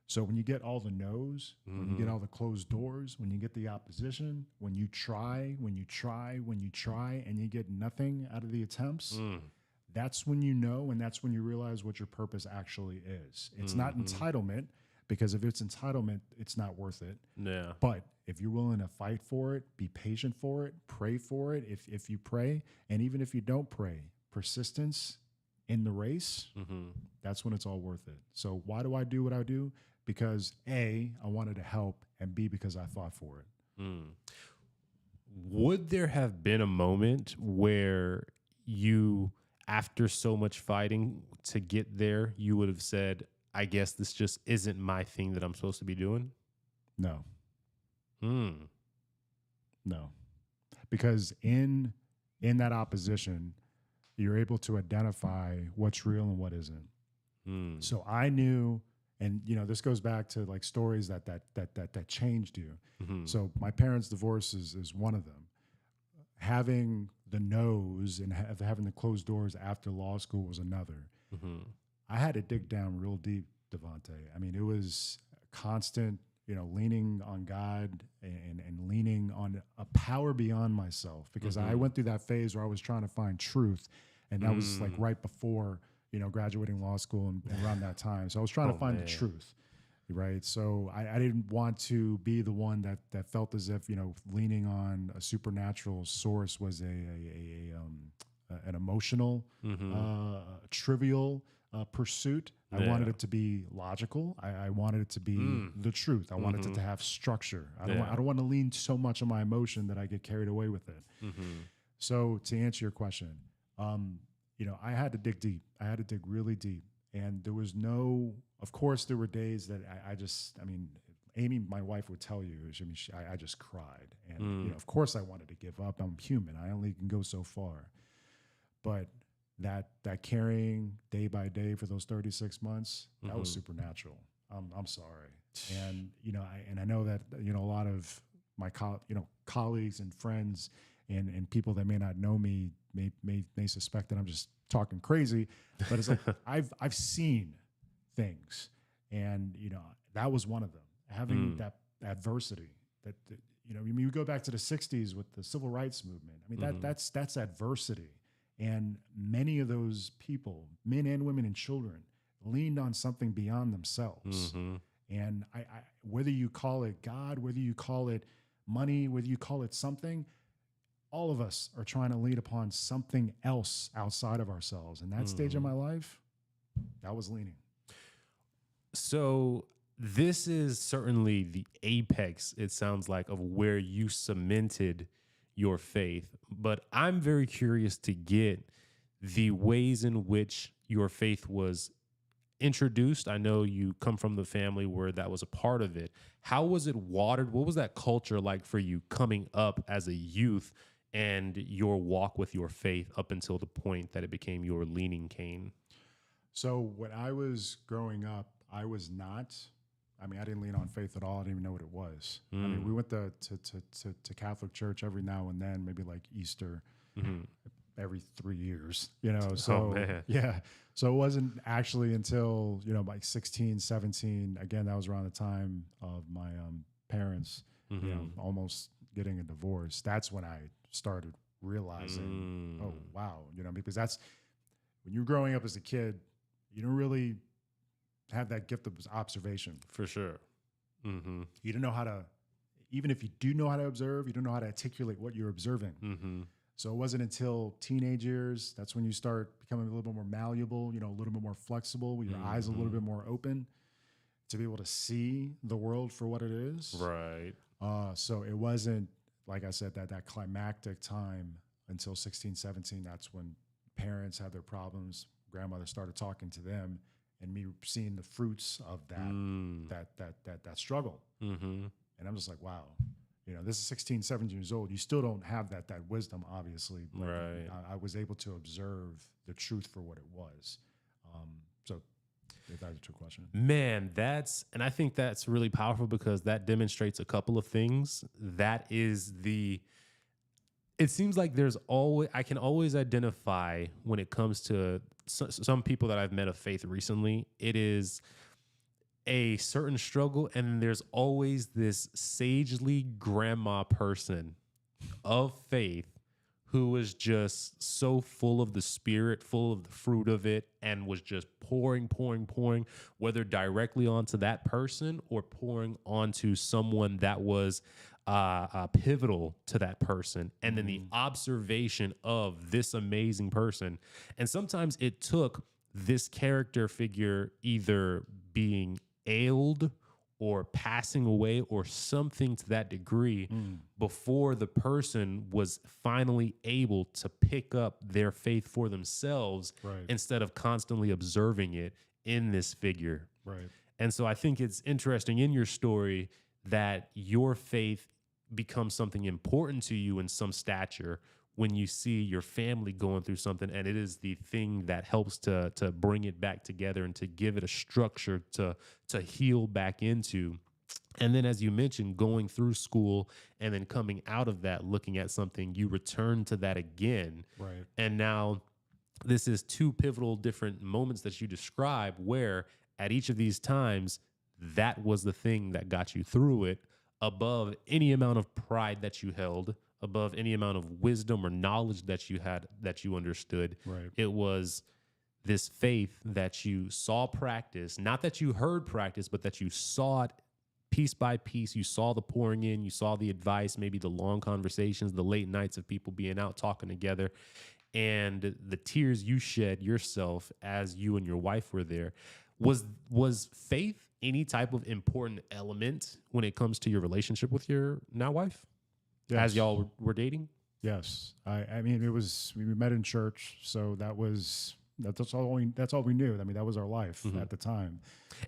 So when you get all the no's, when you get all the closed doors, when you get the opposition, when you try, and you get nothing out of the attempts, that's when you know, and that's when you realize what your purpose actually is. It's not entitlement, because if it's entitlement, it's not worth it. Yeah. But if you're willing to fight for it, be patient for it, pray for it, if you pray, and even if you don't pray, persistence in the race, that's when it's all worth it. So why do I do what I do? Because A, I wanted to help, and B, because I fought for it. Would there have been a moment where you, after so much fighting to get there, you would have said, I guess this just isn't my thing that I'm supposed to be doing? No. No. Because in that opposition, you're able to identify what's real and what isn't. So I knew, and this goes back to like stories that changed you. So my parents' divorce is one of them. Having the no's and having the closed doors after law school was another. I had to dig down real deep, Devontae. I mean, it was constant, leaning on God and leaning on a power beyond myself, because I went through that phase where I was trying to find truth, and that was like right before, graduating law school and around that time. So I was trying to find the truth, right? So I didn't want to be the one that felt as if, leaning on a supernatural source was an emotional, trivial pursuit. I wanted it to be logical. I wanted it to be the truth. I wanted it to have structure. I don't want to lean so much on my emotion that I get carried away with it. So to answer your question, I had to dig deep. I had to dig really deep. And there was of course, there were days that I mean, Amy, my wife, would tell you, I just cried. And, of course I wanted to give up. I'm human. I only can go so far. But that carrying day by day for those 36 months, that was supernatural. I'm sorry. And, I know that, a lot of my, colleagues and friends and people that may not know me may suspect that I'm just talking crazy, but it's like, I've seen things, and, that was one of them, having that adversity that, we go back to the 60s with the civil rights movement. I mean, that's adversity. And many of those people, men and women and children, leaned on something beyond themselves. And I whether you call it God, whether you call it money, whether you call it something, all of us are trying to lean upon something else outside of ourselves. And that stage of my life, that was leaning. So this is certainly the apex, it sounds like, of where you cemented your faith. But I'm very curious to get the ways in which your faith was introduced. I know you come from the family where that was a part of it. How was it watered? What was that culture like for you coming up as a youth, and your walk with your faith up until the point that it became your leaning cane? So when I was growing up, I didn't lean on faith at all. I didn't even know what it was. I mean, we went to Catholic church every now and then, maybe like Easter. every 3 years, you know? Oh, So man. yeah. So it wasn't actually until, you know, like 16, 17, again, that was around the time of my parents, you know, almost getting a divorce. That's when I started realizing, oh, wow, you know, because that's when you're growing up as a kid, you don't really have that gift of observation. For sure. You don't know how to, even if you do know how to observe, you don't know how to articulate what you're observing. So it wasn't until teenage years, that's when you start becoming a little bit more malleable, you know, a little bit more flexible, with your eyes a little bit more open to be able to see the world for what it is. Right. So it wasn't, like I said, that climactic time until 16, 17. That's when parents had their problems. Grandmother started talking to them, and me seeing the fruits of that struggle. And I'm just like, wow, you know, this is 16, 17 years old. You still don't have that wisdom, obviously. But Right. I was able to observe the truth for what it was. So if that's a true question. Man, and I think that's really powerful because that demonstrates a couple of things. It seems like I can always identify when it comes to some people that I've met of faith recently, it is a certain struggle, and there's always this sagely grandma person of faith who was just so full of the spirit, full of the fruit of it, and was just pouring, whether directly onto that person or pouring onto someone that was pivotal to that person. And then the observation of this amazing person. And sometimes it took this character figure either being ailed or passing away or something to that degree before the person was finally able to pick up their faith for themselves instead of constantly observing it in this figure. Right. And so I think it's interesting in your story that your faith becomes something important to you in some stature when you see your family going through something, and it is the thing that helps to bring it back together and to give it a structure to heal back into. And then, as you mentioned, going through school and then coming out of that, looking at something, you return to that again. Right. And now this is two pivotal different moments that you describe where at each of these times, that was the thing that got you through it above any amount of pride that you held, above any amount of wisdom or knowledge that you had, that you understood. Right. It was this faith that you saw practice, not that you heard practice, but that you saw it piece by piece. You saw the pouring in, you saw the advice, maybe the long conversations, the late nights of people being out talking together, and the tears you shed yourself as you and your wife were there. Was faith any type of important element when it comes to your relationship with your now wife? Yes. As y'all were dating? Yes. I mean, we met in church, so that's all we knew. I mean, that was our life at the time.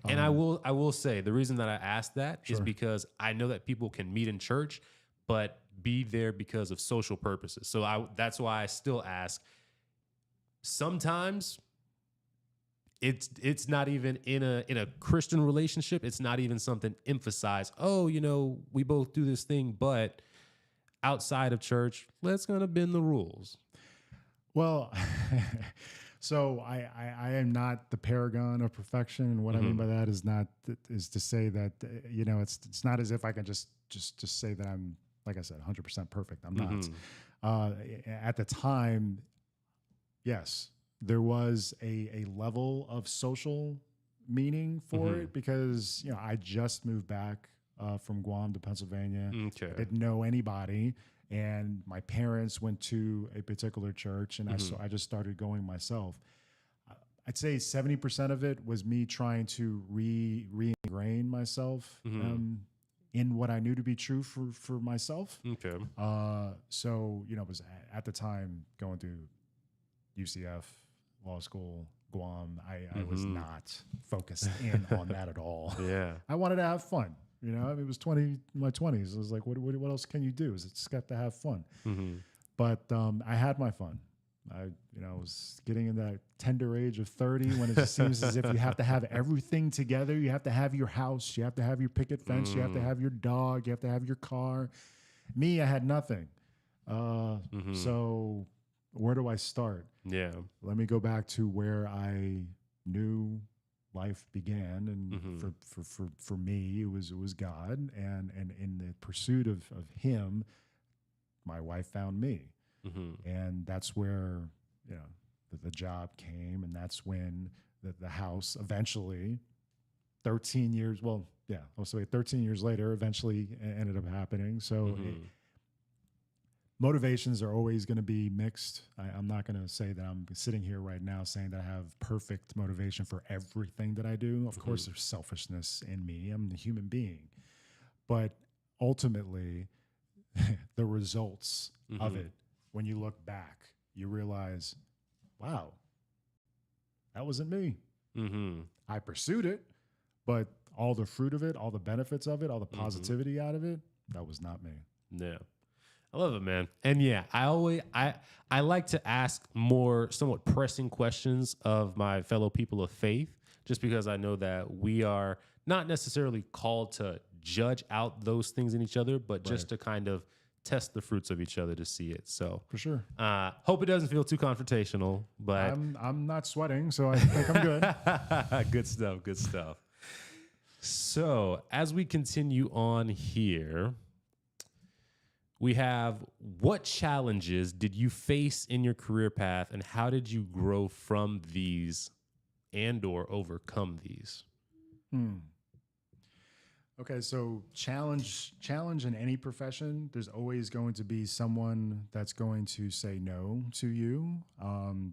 And I will say the reason that I asked that is Sure. because I know that people can meet in church, but be there because of social purposes. So that's why I still ask. Sometimes it's not even in a Christian relationship. It's not even something emphasized. Oh, you know, we both do this thing, but outside of church, let's gonna bend the rules. Well, so I am not the paragon of perfection, and what I mean by that is to say that you know, it's not as if I can just say that I'm, like I said, 100% perfect. I'm not. At the time, yes, there was a level of social meaning for it because, you know, I just moved back from Guam to Pennsylvania. Okay. I didn't know anybody, and my parents went to a particular church, and I just started going myself. I'd say 70% of it was me trying to re-ingrain myself in what I knew to be true for myself. Okay. So, you know, it was at the time going through UCF, law school, Guam. I was not focused in on that at all. Yeah. I wanted to have fun. You know, I mean, it was my 20s. I was like, what else can you do? It's just got to have fun. But I had my fun. I was getting in that tender age of 30 when it just seems as if you have to have everything together. You have to have your house. You have to have your picket fence. You have to have your dog. You have to have your car. Me, I had nothing. So where do I start? Yeah. Let me go back to where I knew life began, and for me, it was God, and in the pursuit of Him, my wife found me, and that's where the job came, and that's when the house eventually, 13 years, well, yeah, I'll say 13 years later, eventually ended up happening. So motivations are always going to be mixed. I'm not going to say that I'm sitting here right now saying that I have perfect motivation for everything that I do. Of course, there's selfishness in me. I'm a human being. But ultimately, the results of it, when you look back, you realize, wow, that wasn't me. I pursued it, but all the fruit of it, all the benefits of it, all the positivity out of it, that was not me. Yeah. I love it, man. And yeah, I like to ask more somewhat pressing questions of my fellow people of faith, just because I know that we are not necessarily called to judge out those things in each other, but just to kind of test the fruits of each other to see it. So For sure. Hope it doesn't feel too confrontational, but I'm not sweating, so I think I'm good. Good stuff. Good stuff. So as we continue on here, we have, what challenges did you face in your career path, and how did you grow from these and or overcome these? Okay, so challenge in any profession, there's always going to be someone that's going to say no to you,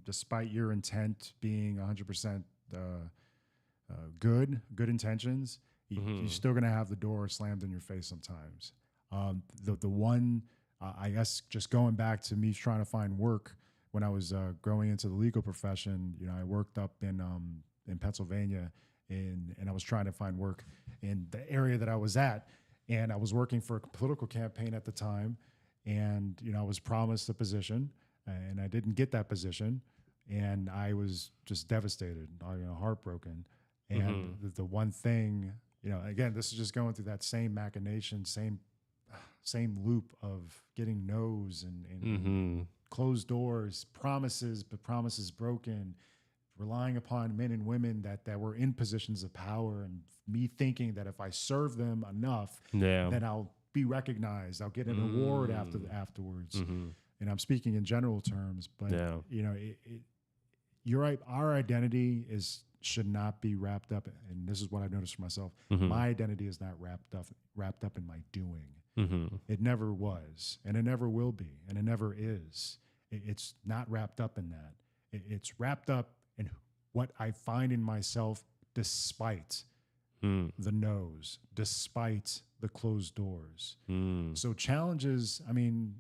despite your intent being 100% good intentions. You're still going to have the door slammed in your face sometimes. The one, I guess, just going back to me trying to find work when I was growing into the legal profession, I worked up in Pennsylvania, and I was trying to find work in the area that I was at, and I was working for a political campaign at the time, and I was promised a position, and I didn't get that position, and I was just devastated, heartbroken, and the one thing, again, this is just going through that same machination, same loop of getting no's and closed doors, promises, but promises broken, relying upon men and women that were in positions of power, and me thinking that if I serve them enough, then I'll be recognized, I'll get an award afterwards. And I'm speaking in general terms, but you're right. Our identity should not be wrapped up, and this is what I've noticed for myself. My identity is not wrapped up in my doing. It never was, and it never will be, and it never is. It's not wrapped up in that. It's wrapped up in what I find in myself, despite the no's, despite the closed doors. So challenges, I mean,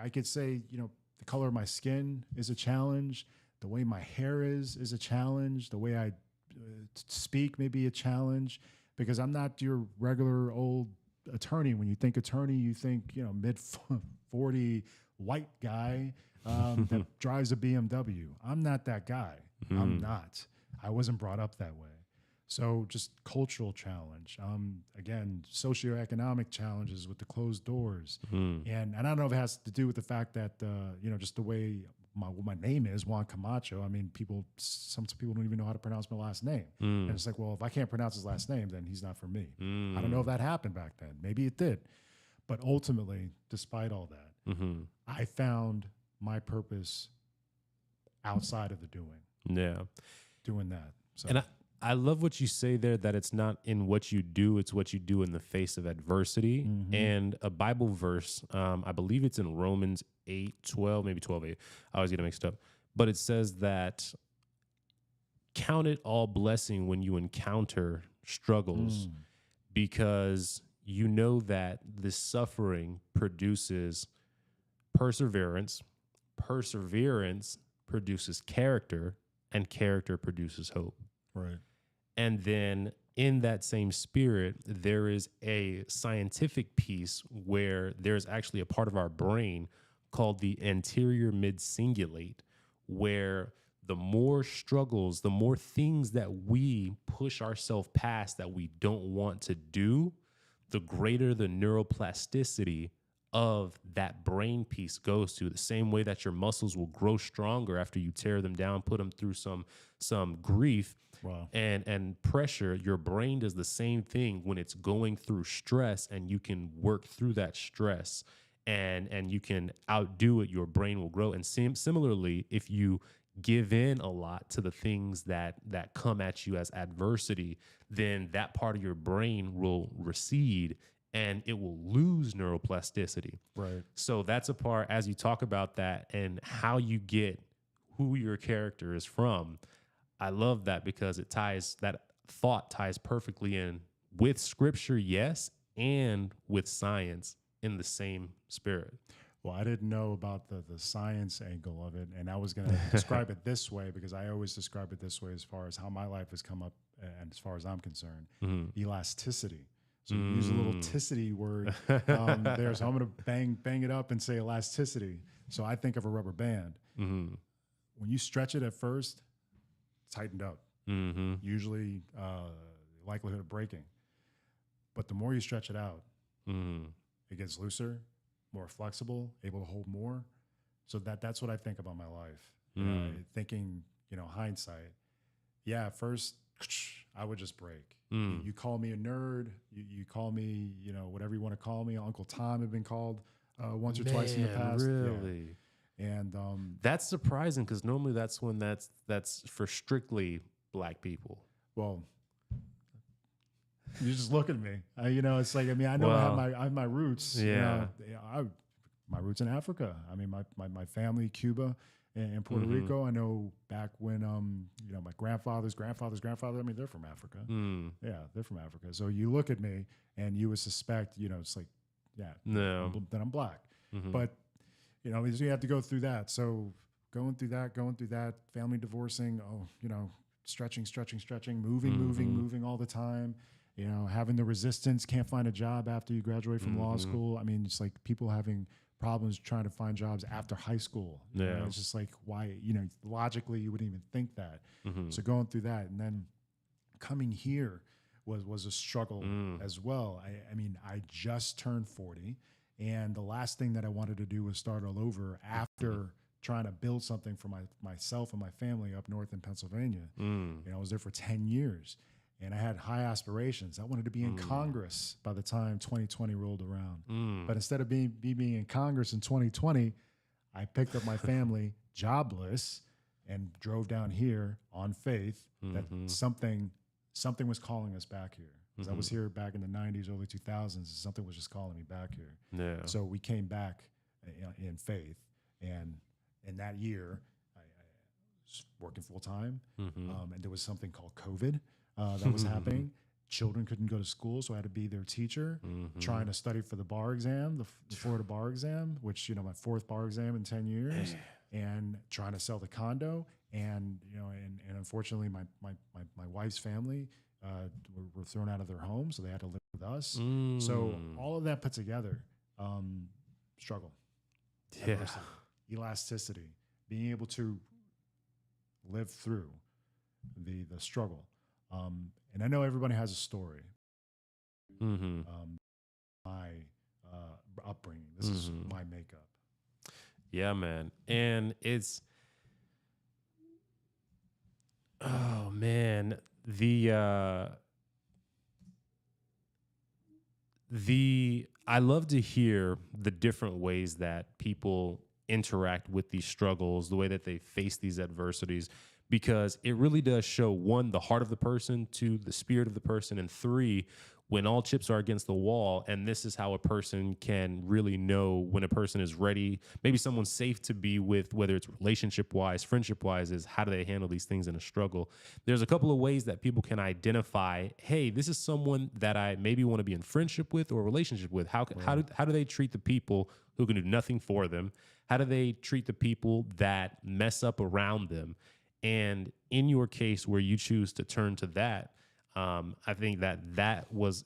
I could say, the color of my skin is a challenge. The way my hair is a challenge. The way I speak may be a challenge, because I'm not your regular old attorney. When you think attorney, you think, mid 40 white guy that drives a BMW. I'm not that guy. I'm not. I wasn't brought up that way. So just cultural challenge. Again, socioeconomic challenges with the closed doors. And I don't know if it has to do with the fact that, just the way my name is, Juan Camacho. I mean, some people don't even know how to pronounce my last name. And it's like, well, if I can't pronounce his last name, then he's not for me. I don't know if that happened back then. Maybe it did. But ultimately, despite all that, I found my purpose outside of the doing. Yeah. Doing that. So. And I love what you say there, that it's not in what you do, it's what you do in the face of adversity. And a Bible verse, I believe it's in Romans 8:12, maybe 12:8. I always get it mixed up. But it says that count it all blessing when you encounter struggles, because you know that this suffering produces perseverance, perseverance produces character, and character produces hope. Right. And then in that same spirit, there is a scientific piece where there's actually a part of our brain called the anterior mid-cingulate, where the more struggles, the more things that we push ourselves past that we don't want to do, the greater the neuroplasticity of that brain piece goes to, the same way that your muscles will grow stronger after you tear them down, put them through some grief Wow. and pressure. Your brain does the same thing when it's going through stress, and you can work through that stress and you can outdo it. Your brain will grow. And similarly, if you give in a lot to the things that come at you as adversity, then that part of your brain will recede and it will lose neuroplasticity. Right. So that's a part, as you talk about that and how you get who your character is from. I love that because that thought ties perfectly in with scripture, yes, and with science in the same spirit. Well, I didn't know about the science angle of it, and I was going to describe it this way because I always describe it this way as far as how my life has come up, and as far as I'm concerned, elasticity. So you use a little ticity word there. So I'm going to bang it up and say elasticity. So I think of a rubber band. When you stretch it at first, it's tightened up. Usually likelihood of breaking. But the more you stretch it out, it gets looser, more flexible, able to hold more. So that's what I think about my life. Thinking, hindsight. Yeah, at first I would just break. You call me a nerd. You call me, whatever you want to call me. Uncle Tom had been called once or twice in the past. Really? Yeah. And that's surprising because normally that's when that's for strictly black people. Well, you just look at me. It's like, I know I have my roots. Yeah. My roots in Africa. I mean, my family, Cuba and Puerto Rico. I know back when, my grandfather's grandfather, I mean, they're from Africa. Yeah, they're from Africa. So you look at me and you would suspect, it's like, no, that I'm black. But, you have to go through that. So going through that, family divorcing, stretching, moving all the time. Having the resistance, can't find a job after you graduate from law school. I mean, it's like people having problems trying to find jobs after high school. It's just like, why, logically you wouldn't even think that. So going through that and then coming here was a struggle as well. I mean, I just turned 40 and the last thing that I wanted to do was start all over after trying to build something for myself and my family up north in Pennsylvania. I was there for 10 years. And I had high aspirations. I wanted to be in Congress by the time 2020 rolled around. But instead of being in Congress in 2020, I picked up my family jobless and drove down here on faith that something was calling us back here. Because I was here back in the 90s, early 2000s, and something was just calling me back here. Yeah. So we came back in faith. And in that year, I was working full time. And there was something called COVID. That was happening. Children couldn't go to school, so I had to be their teacher, trying to study for the bar exam, the Florida bar exam, which, my fourth bar exam in 10 years, and trying to sell the condo. And, and unfortunately, my wife's family were thrown out of their home, so they had to live with us. So all of that put together, struggle, adversity, elasticity, being able to live through the struggle. And I know everybody has a story. My upbringing. This is my makeup. Yeah, man. And it's, oh man, I love to hear the different ways that people interact with these struggles, the way that they face these adversities, because it really does show, one, the heart of the person, two, the spirit of the person, and three, when all chips are against the wall. And this is how a person can really know when a person is ready, maybe someone's safe to be with, whether it's relationship wise, friendship wise, is how do they handle these things in a struggle. There's a couple of ways that people can identify, hey, this is someone that I maybe want to be in friendship with or a relationship with. How do they treat the people who can do nothing for them? How do they treat the people that mess up around them? And in your case, where you choose to turn to that, I think that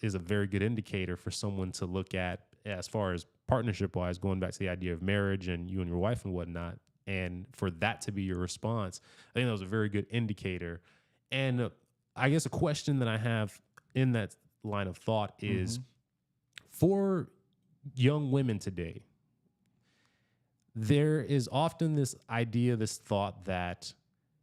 is a very good indicator for someone to look at as far as partnership-wise, going back to the idea of marriage and you and your wife and whatnot, and for that to be your response. I think that was a very good indicator. And I guess a question that I have in that line of thought is, for young women today, there is often this idea, this thought that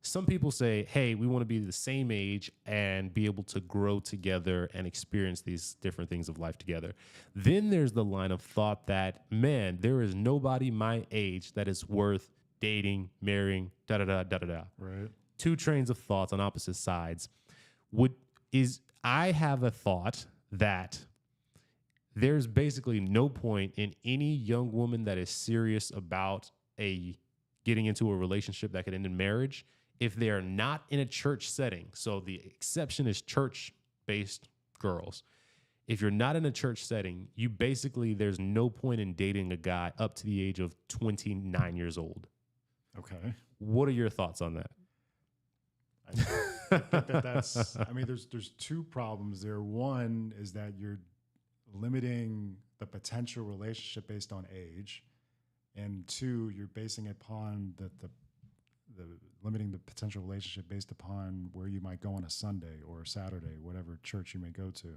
some people say, hey, we want to be the same age and be able to grow together and experience these different things of life together. Then there's the line of thought that, man, there is nobody my age that is worth dating, marrying, da-da-da. Right. Two trains of thoughts on opposite sides. I have a thought that there's basically no point in any young woman that is serious about getting into a relationship that could end in marriage if they are not in a church setting. So the exception is church-based girls. If you're not in a church setting, there's no point in dating a guy up to the age of 29 years old. Okay. What are your thoughts on that? I think that's, I mean, there's two problems there. One is that you're limiting the potential relationship based on age. And two, you're basing it upon the limiting the potential relationship based upon where you might go on a Sunday or a Saturday, whatever church you may go to.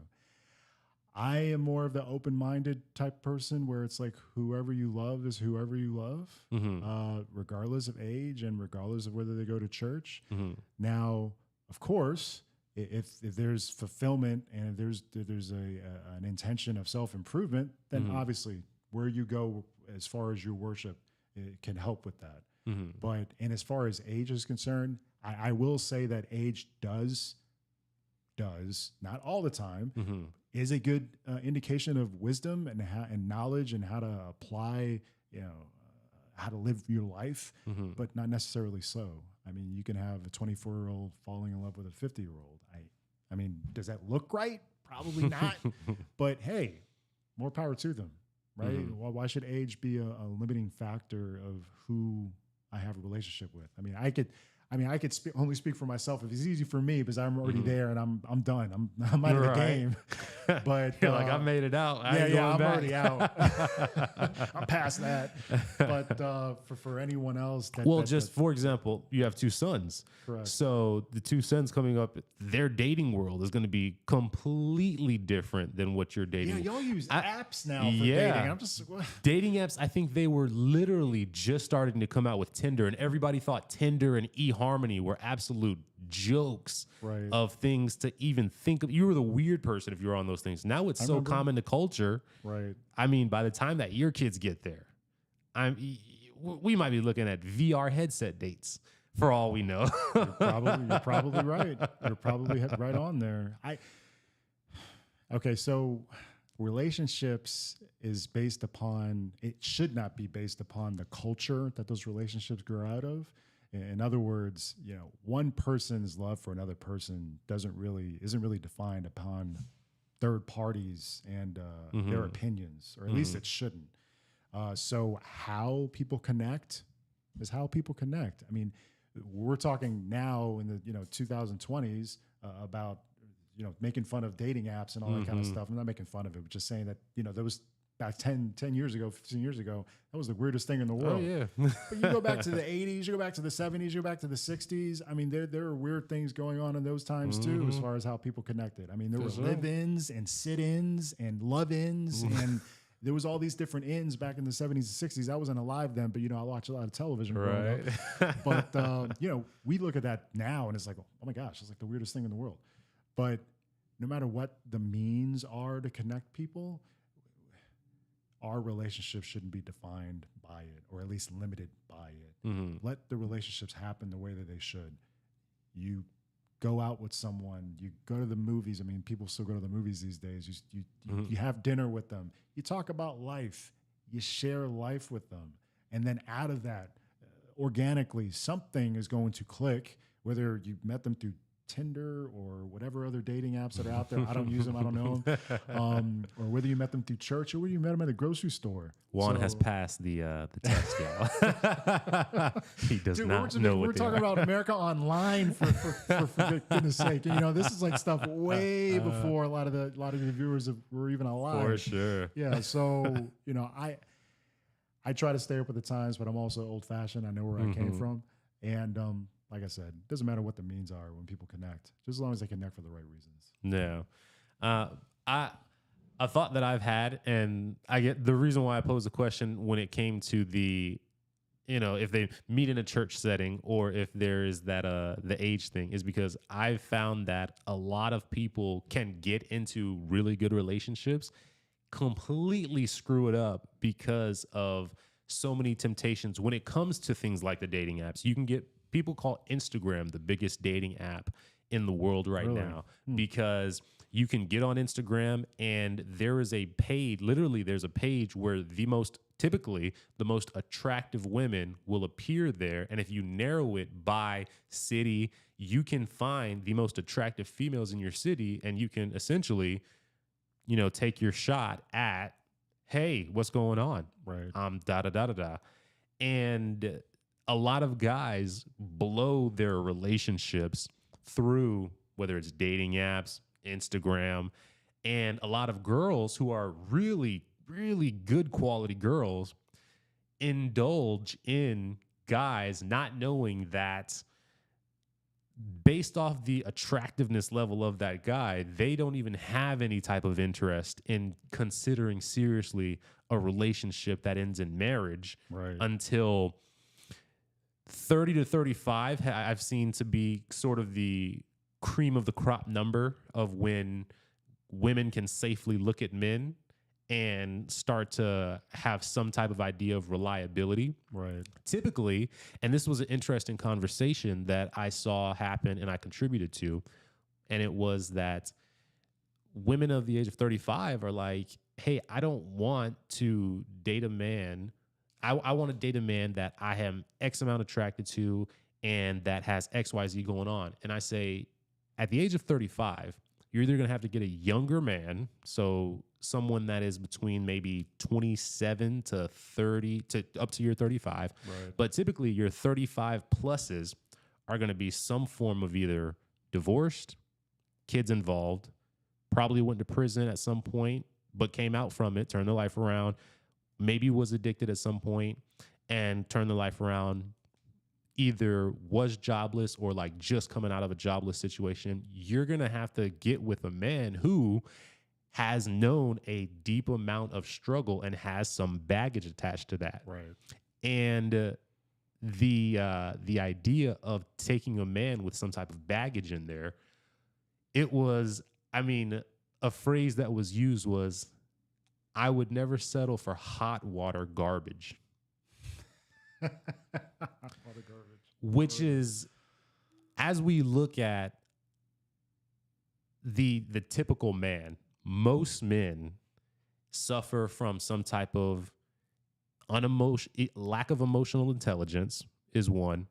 I am more of the open-minded type person where it's like whoever you love is whoever you love, regardless of age and regardless of whether they go to church. Now, of course, if there's fulfillment and if there's an intention of self-improvement, then obviously where you go as far as your worship, it can help with that. But as far as age is concerned, I will say that age does not all the time is a good indication of wisdom and knowledge and how to apply, how to live your life, but not necessarily so. I mean, you can have a 24-year-old falling in love with a 50-year-old. I mean, does that look right? Probably not. But hey, more power to them, right? Why should age be a limiting factor of who I have a relationship with? I mean, I could only speak for myself. If it's easy for me because I'm already there and I'm done. I'm out of the game. But you're like, I made it out. I'm already out. I'm past that. But for anyone else, for example, you have two sons. Correct. So the two sons coming up, their dating world is going to be completely different than what you're dating. Yeah, y'all use apps now for dating. I'm just what? Dating apps. I think they were literally just starting to come out with Tinder, and everybody thought Tinder and eHarmony were absolute jokes of things to even think of. You were the weird person if you were on those things. Now it's so common to culture. Right. I mean, by the time that your kids get there, we might be looking at VR headset dates for all we know. You're probably right. You're probably right on there. Okay, so relationships is based upon, it should not be based upon the culture that those relationships grow out of. In other words, one person's love for another person isn't really defined upon third parties and their opinions, or at least it shouldn't. So how people connect is how people connect. I mean, we're talking now in the 2020s about making fun of dating apps and all that kind of stuff. I'm not making fun of it, but just saying that there was back 10 years ago, 15 years ago, that was the weirdest thing in the world. Oh, yeah. But you go back to the 80s, you go back to the 70s, you go back to the 60s. I mean, there are weird things going on in those times too, as far as how people connected. I mean, there were live-ins and sit-ins and love-ins and there was all these different ins back in the 70s and 60s. I wasn't alive then, but I watched a lot of television growing up. But we look at that now and it's like, oh my gosh, it's like the weirdest thing in the world. But no matter what the means are to connect people, our relationship shouldn't be defined by it, or at least limited by it. Let the relationships happen the way that they should. You go out with someone, you go to the movies. I mean, people still go to the movies these days. You have dinner with them. You talk about life. You share life with them. And then out of that, organically, something is going to click, whether you met them through Tinder or whatever other dating apps that are out there. I don't use them. I don't know them. Or whether you met them through church or whether you met them at a grocery store. Juan has passed the test, y'all. He does not know what we're talking about America Online for goodness sake. This is like stuff way before a lot of the viewers were even alive. For sure. Yeah. So I try to stay up with the times, but I'm also old fashioned. I know where I came from, and like I said, it doesn't matter what the means are when people connect, just as long as they connect for the right reasons. Yeah. A thought that I've had, and I get the reason why I posed the question when it came to the, if they meet in a church setting or if there is that the age thing, is because I've found that a lot of people can get into really good relationships, completely screw it up because of so many temptations when it comes to things like the dating apps. You can get people call Instagram the biggest dating app in the world right Really? now because you can get on Instagram and there is a page, literally there's a page where typically the most attractive women will appear there. And if you narrow it by city, you can find the most attractive females in your city and you can essentially, take your shot at, hey, what's going on? Right. Da da da da da. And a lot of guys blow their relationships through whether it's dating apps, Instagram, and a lot of girls who are really, really good quality girls indulge in guys not knowing that based off the attractiveness level of that guy, they don't even have any type of interest in considering seriously a relationship that ends in marriage Right. until 30 to 35. I've seen to be sort of the cream of the crop number of when women can safely look at men and start to have some type of idea of reliability. Right. Typically, and this was an interesting conversation that I saw happen and I contributed to, and it was that women of the age of 35 are like, hey, I don't want to date a man. I want to date a man that I am X amount attracted to and that has XYZ going on. And I say, at the age of 35, you're either going to have to get a younger man, so someone that is between maybe 27 to 30 to up to your 35. Right. But typically your 35 pluses are going to be some form of either divorced, kids involved, probably went to prison at some point, but came out from it, turned their life around, maybe was addicted at some point and turned their life around, either was jobless or like just coming out of a jobless situation. You're going to have to get with a man who has known a deep amount of struggle and has some baggage attached to that. Right. And the idea of taking a man with some type of baggage in there, it was, a phrase that was used was, I would never settle for hot water garbage. Water garbage. Which is, as we look at the typical man, most men suffer from some type of lack of emotional intelligence is one,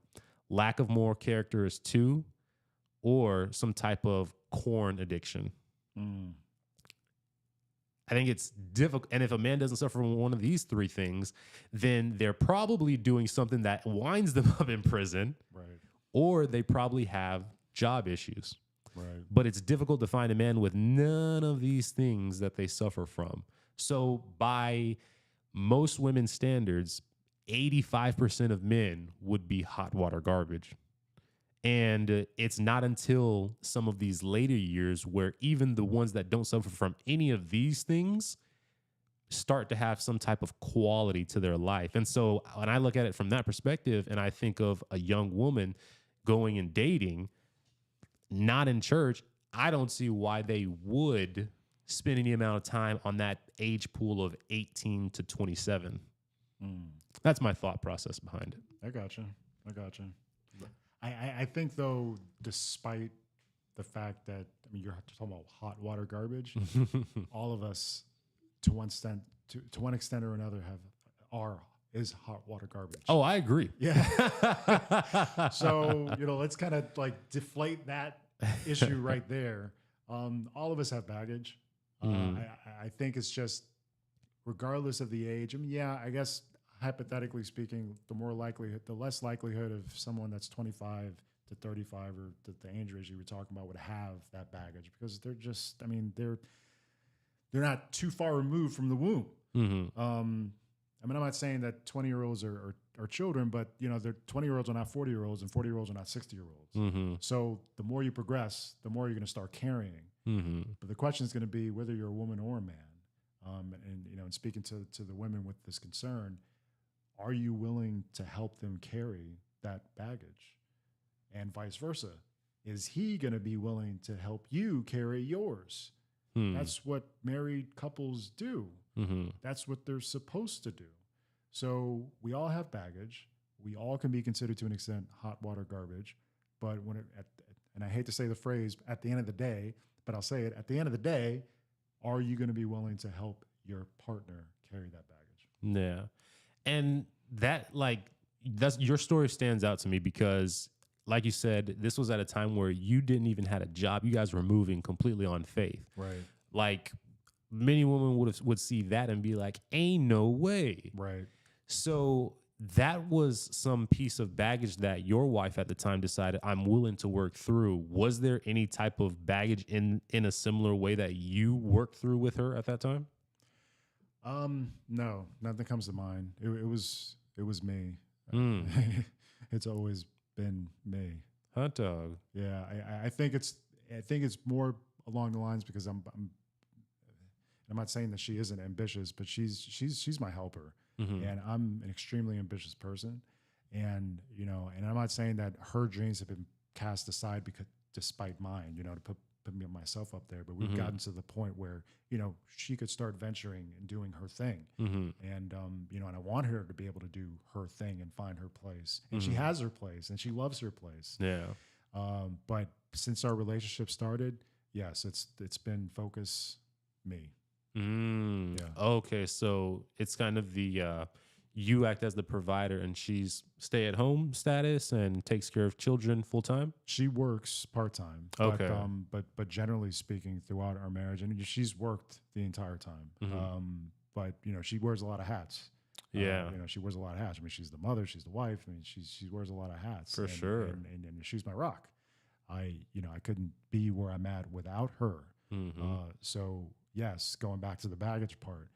lack of moral character is two, or some type of corn addiction. I think it's difficult. And if a man doesn't suffer from one of these three things, then they're probably doing something that winds them up in prison, Right. or they probably have job issues. Right. But it's difficult to find a man with none of these things that they suffer from. So by most women's standards, 85% of men would be hot water garbage. And it's not until some of these later years where even the ones that don't suffer from any of these things start to have some type of quality to their life. And so when I look at it from that perspective and I think of a young woman going and dating, not in church, I don't see why they would spend any amount of time on that age pool of 18 to 27. That's my thought process behind it. I gotcha. I think, though, despite the fact that, you're talking about hot water garbage, all of us, to one extent or another, is hot water garbage. Oh, I agree. Yeah. So, let's kind of like deflate that issue right there. All of us have baggage. I think it's just, regardless of the age, I guess hypothetically speaking, the less likelihood of someone that's 25 to 35 or the age range you were talking about would have that baggage, because they're just, they're not too far removed from the womb. I'm not saying that 20-year-olds are children, but they're 20-year-olds are not 40-year-olds and 40-year-olds are not 60-year-olds. So the more you progress, the more you're going to start carrying. But the question is going to be whether you're a woman or a man. And and speaking to the women with this concern, are you willing to help them carry that baggage, and vice versa? Is he going to be willing to help you carry yours? Hmm. That's what married couples do. Mm-hmm. That's what they're supposed to do. So we all have baggage. We all can be considered to an extent hot water garbage. But and I hate to say the phrase at the end of the day, but I'll say it at the end of the day, are you going to be willing to help your partner carry that baggage? Yeah. And that's your story stands out to me because, like you said, this was at a time where you didn't even had a job. You guys were moving completely on faith. Right. Like many women would see that and be like, ain't no way. Right. So that was some piece of baggage that your wife at the time decided I'm willing to work through. Was there any type of baggage in a similar way that you worked through with her at that time? No, nothing comes to mind. It was me. It's always been me. Hot dog. Yeah, I think it's more along the lines because I'm not saying that she isn't ambitious, but she's my helper, and I'm an extremely ambitious person, and and I'm not saying that her dreams have been cast aside because despite mine, to put myself up there, but we've gotten to the point where she could start venturing and doing her thing, and and I want her to be able to do her thing and find her place, and she has her place and she loves her place. Yeah. But since our relationship started, yes, it's been focus me. Yeah. Okay, so it's kind of the you act as the provider and she's stay at home status and takes care of children full time. She works part time. Okay. But generally speaking, throughout our marriage, and she's worked the entire time. But she wears a lot of hats. Yeah. She wears a lot of hats. I mean, she's the mother, she's the wife. I mean, she wears a lot of hats For sure. And she's my rock. I couldn't be where I'm at without her. So yes, going back to the baggage part,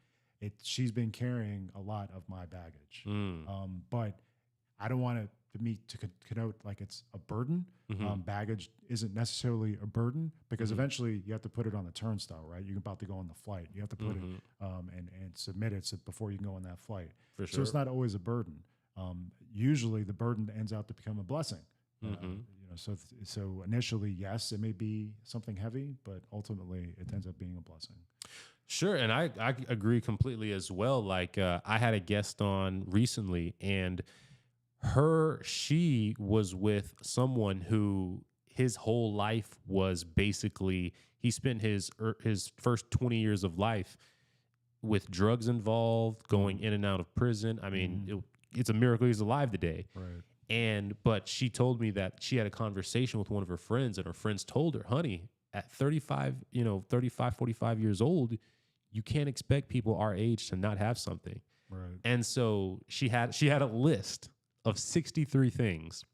she's been carrying a lot of my baggage. But I don't want it to connote like it's a burden. Baggage isn't necessarily a burden because eventually you have to put it on the turnstile, right? You're about to go on the flight. You have to put it and submit it before you can go on that flight. For sure. So it's not always a burden. Usually the burden ends out to become a blessing. So initially, yes, it may be something heavy, but ultimately it ends up being a blessing. Sure. And I agree completely as well. Like I had a guest on recently and she was with someone who his whole life was basically, he spent his first 20 years of life with drugs involved, going in and out of prison. I mean, it's a miracle he's alive today. Right. But she told me that she had a conversation with one of her friends and her friends told her, honey, at 35, 45 years old, you can't expect people our age to not have something. Right. And so she had a list of 63 things.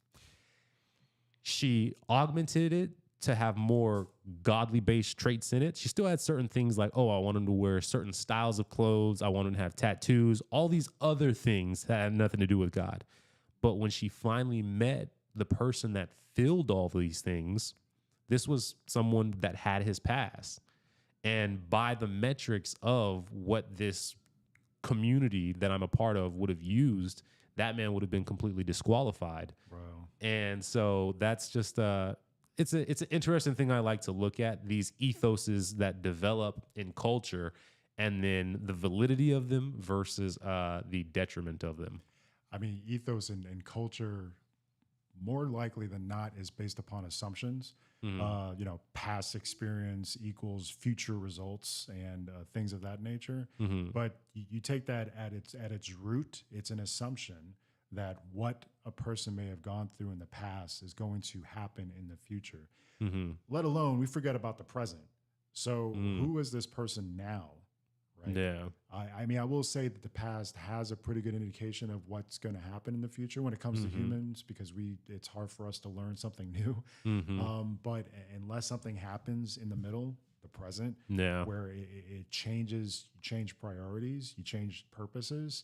She augmented it to have more godly based traits in it. She still had certain things like, oh, I want him to wear certain styles of clothes. I want him to have tattoos, all these other things that had nothing to do with God. But when she finally met the person that filled all these things, this was someone that had his past. And by the metrics of what this community that I'm a part of would have used, that man would have been completely disqualified. Wow. And so that's just it's an interesting thing I like to look at, these ethoses that develop in culture and then the validity of them versus the detriment of them. I mean, ethos and culture, more likely than not, is based upon assumptions. Past experience equals future results and things of that nature. But you take that at its root, it's an assumption that what a person may have gone through in the past is going to happen in the future. Let alone we forget about the present. So who is this person now? Right? Yeah. I mean, I will say that the past has a pretty good indication of what's going to happen in the future when it comes to humans, because it's hard for us to learn something new. But unless something happens in the middle, the present, where it changes, you change priorities, you change purposes,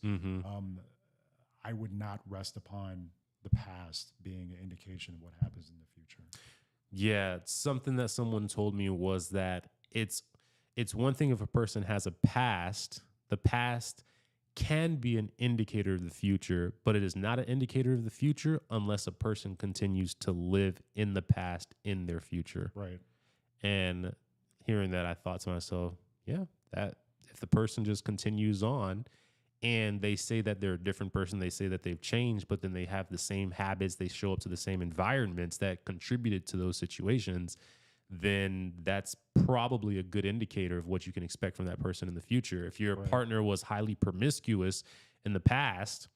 I would not rest upon the past being an indication of what happens in the future. Yeah. Something that someone told me was that it's one thing if a person has a past. The past can be an indicator of the future, but it is not an indicator of the future unless a person continues to live in the past in their future. Right. And hearing that, I thought to myself, yeah, that if the person just continues on and they say that they're a different person, they say that they've changed, but then they have the same habits, they show up to the same environments that contributed to those situations, then that's probably a good indicator of what you can expect from that person in the future. If your partner was highly promiscuous in the past,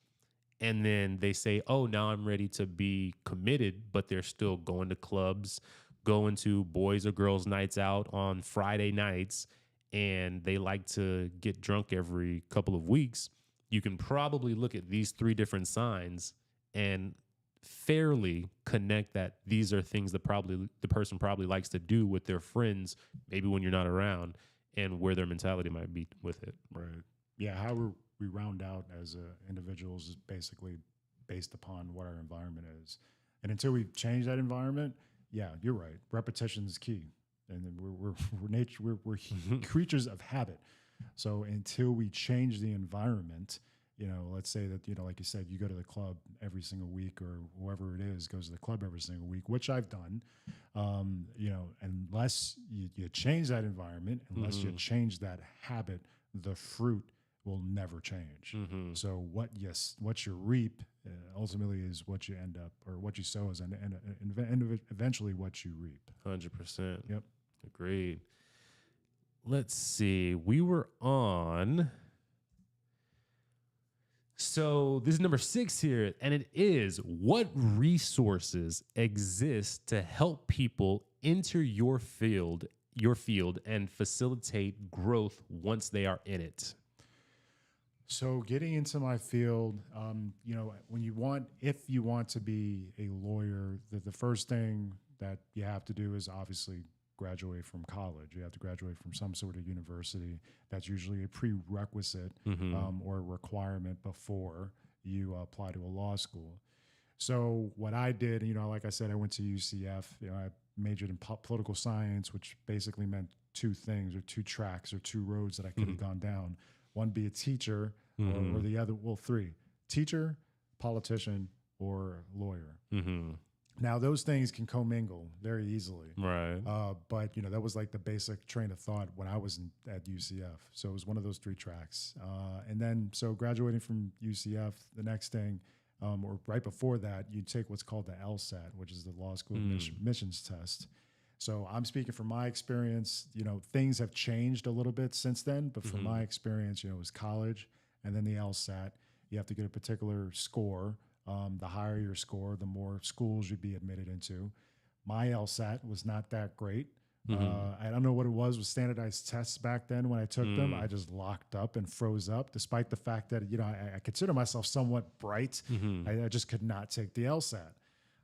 and then they say, oh, now I'm ready to be committed, but they're still going to clubs, going to boys or girls nights out on Friday nights, and they like to get drunk every couple of weeks, you can probably look at these 3 different signs and fairly connect that these are things that probably the person probably likes to do with their friends, maybe when you're not around, and where their mentality might be with it. Right. Yeah. How we round out as individuals is basically based upon what our environment is. And until we change that environment, yeah, you're right. Repetition is key. And then we're creatures of habit. So until we change the environment, let's say that, like you said, you go to the club every single week, or whoever it is goes to the club every single week, which I've done, unless you change that environment, unless you change that habit, the fruit will never change. So what you reap ultimately is what you end up, or what you sow is, and eventually what you reap. 100%. Yep. Agreed. Let's see. We were on. So this is number 6 here, and it is: what resources exist to help people enter your field and facilitate growth once they are in it? So getting into my field, if you want to be a lawyer, the first thing that you have to do is obviously graduate from college. You have to graduate from some sort of university. That's usually a prerequisite or a requirement before you apply to a law school. So what I did, like I said, I went to UCF. I majored in political science, which basically meant 2 things, or 2 tracks, or 2 roads that I could have gone down. One, be a teacher, or the other, 3: teacher, politician, or lawyer. Now, those things can commingle very easily. Right. But, that was like the basic train of thought when I was at UCF. So it was one of those 3 tracks. And then, so graduating from UCF, the next thing, or right before that, you take what's called the LSAT, which is the Law School Admissions Test. So I'm speaking from my experience. Things have changed a little bit since then, but from my experience, it was college and then the LSAT. You have to get a particular score. The higher your score, the more schools you'd be admitted into. My LSAT was not that great. I don't know what it was with standardized tests back then when I took them. I just locked up and froze up, despite the fact that, I consider myself somewhat bright. I just could not take the LSAT,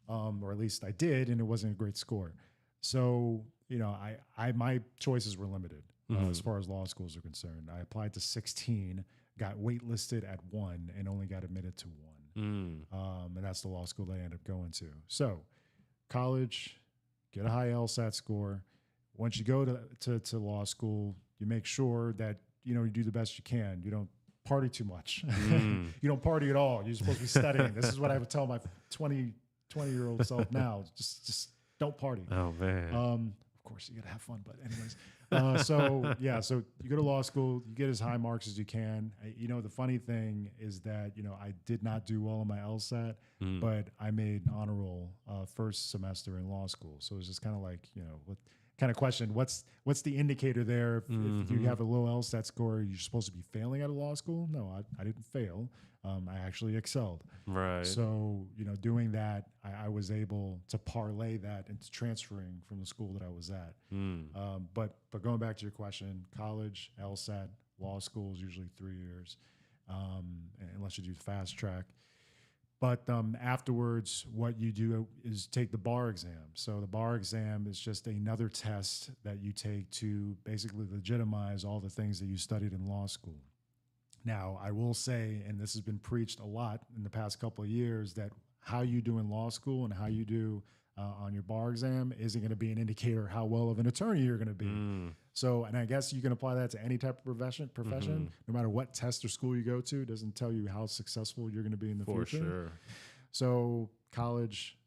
or at least I did, and it wasn't a great score. So, my choices were limited as far as law schools are concerned. I applied to 16, got waitlisted at 1, and only got admitted to 1. And that's the law school that I ended up going to. So college, get a high LSAT score. Once you go to law school, you make sure that, you do the best you can. You don't party too much. You don't party at all. You're supposed to be studying. This is what I would tell my 20-year-old self now. Just don't party. Oh, man. Of course, you got to have fun. But anyways, so you go to law school, you get as high marks as you can. The funny thing is that, I did not do well on my LSAT, but I made an honor roll first semester in law school. So it was just kind of like, what kind of question, what's the indicator there? If you have a low LSAT score, you're supposed to be failing at a law school? No, I didn't fail. I actually excelled. Right. So, doing that, I was able to parlay that into transferring from the school that I was at. But going back to your question, college, LSAT, law school is usually 3 years, unless you do fast track. But afterwards, what you do is take the bar exam. So the bar exam is just another test that you take to basically legitimize all the things that you studied in law school. Now, I will say, and this has been preached a lot in the past couple of years, that how you do in law school and how you do on your bar exam isn't going to be an indicator how well of an attorney you're going to be. So, and I guess you can apply that to any type of profession, no matter what test or school you go to. It doesn't tell you how successful you're going to be in the future. For sure. So college,